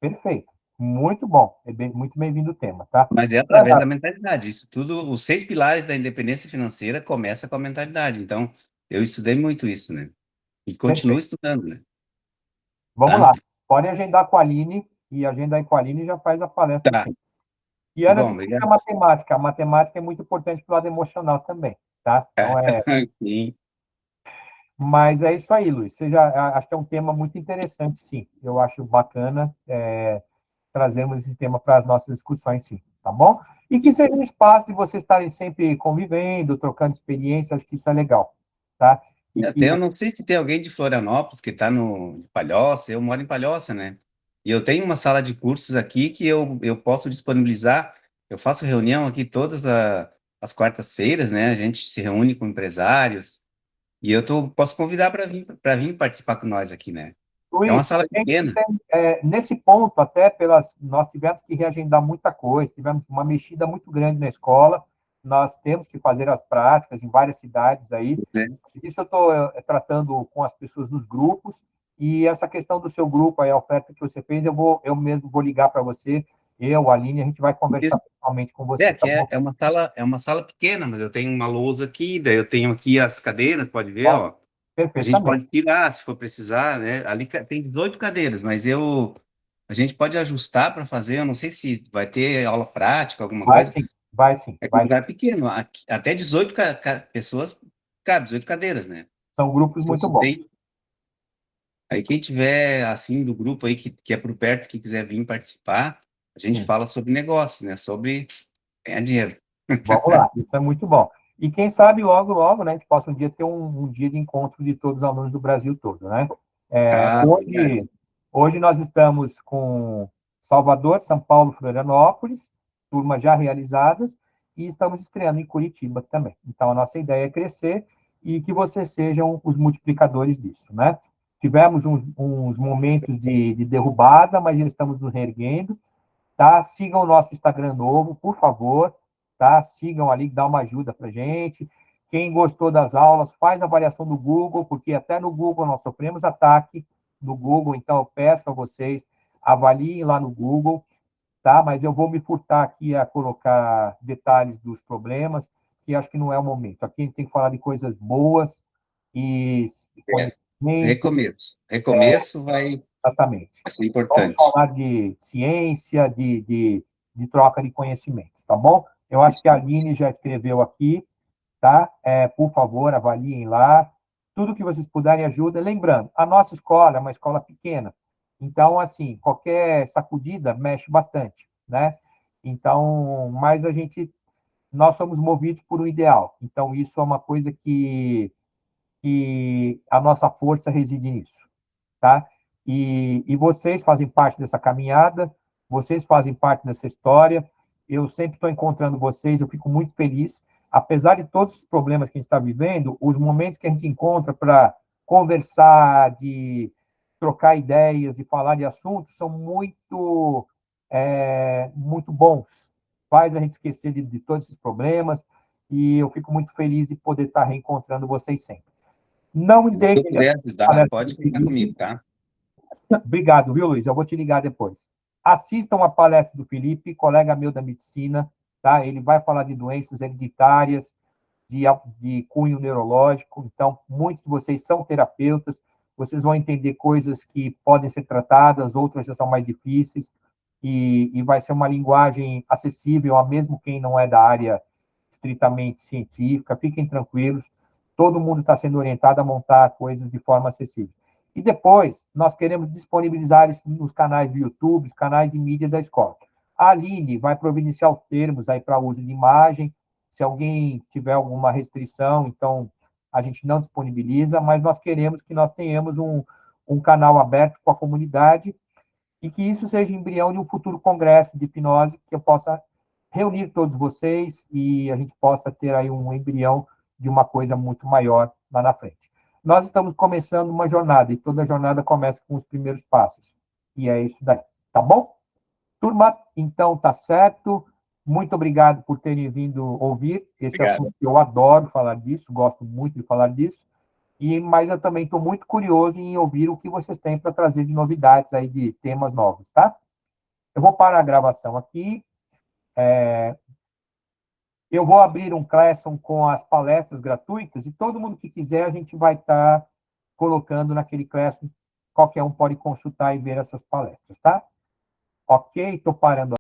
Perfeito. Muito bom. Muito bem-vindo o tema, tá? Mas é através da mentalidade. Isso tudo, os 6 pilares da independência financeira começa com a mentalidade. Então, eu estudei muito isso, né? E continuo estudando, né? Vamos lá. Pode agendar com a Aline, e agendar com a Aline já faz a palestra. Tá. E Ana, Bom, obrigado. a matemática. A matemática é muito importante para o lado emocional também, tá? Então, Sim. Mas é isso aí, Luiz. Acho que é um tema muito interessante, sim. Eu acho bacana trazermos esse tema para as nossas discussões, sim. Tá bom? E que seja um espaço de vocês estarem sempre convivendo, trocando experiências. Acho que isso é legal, tá? Eu não sei se tem alguém de Florianópolis que está no Palhoça. Eu moro em Palhoça, né? E eu tenho uma sala de cursos aqui que eu posso disponibilizar. Eu faço reunião aqui todas as quartas-feiras, né? A gente se reúne com empresários. E posso convidar para vir participar com nós aqui, né? Luiz, é uma sala pequena. Nesse ponto, nós tivemos que reagendar muita coisa, tivemos uma mexida muito grande na escola, nós temos que fazer as práticas em várias cidades aí. Isso eu estou tratando com as pessoas nos grupos, e essa questão do seu grupo, aí, a oferta que você fez, eu mesmo vou ligar para você eu, a Aline, a gente vai conversar pessoalmente com você, Que tá bom? é uma sala pequena, mas eu tenho uma lousa aqui, daí eu tenho aqui as cadeiras, pode ver, ó. A gente Perfeitamente. pode tirar se for precisar, né? Ali tem 18 cadeiras, mas a gente pode ajustar para fazer, eu não sei se vai ter aula prática, alguma Vai coisa. sim, vai sim, É que o vai. lugar é pequeno, até 18 pessoas, cabe 18 cadeiras, né? São grupos Então, muito se bons. tem, aí quem tiver, assim, do grupo aí, que é por perto, que quiser vir participar, a gente Sim. fala sobre negócios, né? Sobre ganhar dinheiro. Vamos lá, isso é muito bom. E quem sabe logo, logo, né, a gente possa um dia ter um dia de encontro de todos os alunos do Brasil todo, né? Verdade. Hoje nós estamos com Salvador, São Paulo, Florianópolis, turmas já realizadas, e estamos estreando em Curitiba também. Então, a nossa ideia é crescer e que vocês sejam os multiplicadores disso, né? Tivemos uns momentos de derrubada, mas já estamos nos reerguendo, tá? Sigam o nosso Instagram novo, por favor, tá? Sigam ali, dá uma ajuda para gente. Quem gostou das aulas, faz avaliação do Google, porque até no Google nós sofremos ataque no Google, então eu peço a vocês, avaliem lá no Google, tá? Mas eu vou me furtar aqui a colocar detalhes dos problemas, que acho que não é o momento. Aqui a gente tem que falar de coisas boas e conhecimento, Recomeço vai exatamente. ser Vamos importante. falar de ciência, de troca de conhecimentos, tá bom? Eu acho que a Aline já escreveu aqui, tá? Por favor, avaliem lá. Tudo que vocês puderem ajuda. Lembrando, a nossa escola é uma escola pequena. Então, assim, qualquer sacudida mexe bastante, né? Então, mas nós somos movidos por um ideal. Então, isso é uma coisa que a nossa força reside nisso, tá? E vocês fazem parte dessa caminhada, vocês fazem parte dessa história. Eu sempre estou encontrando vocês, eu fico muito feliz. Apesar de todos os problemas que a gente está vivendo, os momentos que a gente encontra para conversar, de trocar ideias, de falar de assuntos, são muito bons. Faz a gente esquecer de todos esses problemas, e eu fico muito feliz de poder estar reencontrando vocês sempre. Não Se você deixem de puder ajudar, pode contar comigo, tá? Obrigado, viu, Luiz? Eu vou te ligar depois. Assistam a palestra do Felipe, colega meu da medicina, tá? Ele vai falar de doenças hereditárias, de cunho neurológico. Então, muitos de vocês são terapeutas, vocês vão entender coisas que podem ser tratadas, outras já são mais difíceis, e vai ser uma linguagem acessível a mesmo quem não é da área estritamente científica. Fiquem tranquilos, todo mundo está sendo orientado a montar coisas de forma acessível. E depois, nós queremos disponibilizar isso nos canais do YouTube, os canais de mídia da escola. A Aline vai providenciar os termos aí para uso de imagem. Se alguém tiver alguma restrição, então a gente não disponibiliza, mas nós queremos que nós tenhamos um canal aberto com a comunidade e que isso seja embrião de um futuro congresso de hipnose, que eu possa reunir todos vocês e a gente possa ter aí um embrião de uma coisa muito maior lá na frente. Nós estamos começando uma jornada, e toda jornada começa com os primeiros passos. E é isso daí, tá bom? Turma, então tá certo. Muito obrigado por terem vindo ouvir esse assunto que eu adoro falar disso, gosto muito de falar disso. Mas eu também estou muito curioso em ouvir o que vocês têm para trazer de novidades aí, de temas novos, tá? Eu vou parar a gravação aqui. Eu vou abrir um Classroom com as palestras gratuitas e todo mundo que quiser a gente vai estar colocando naquele Classroom. Qualquer um pode consultar e ver essas palestras, tá? Ok? Estou parando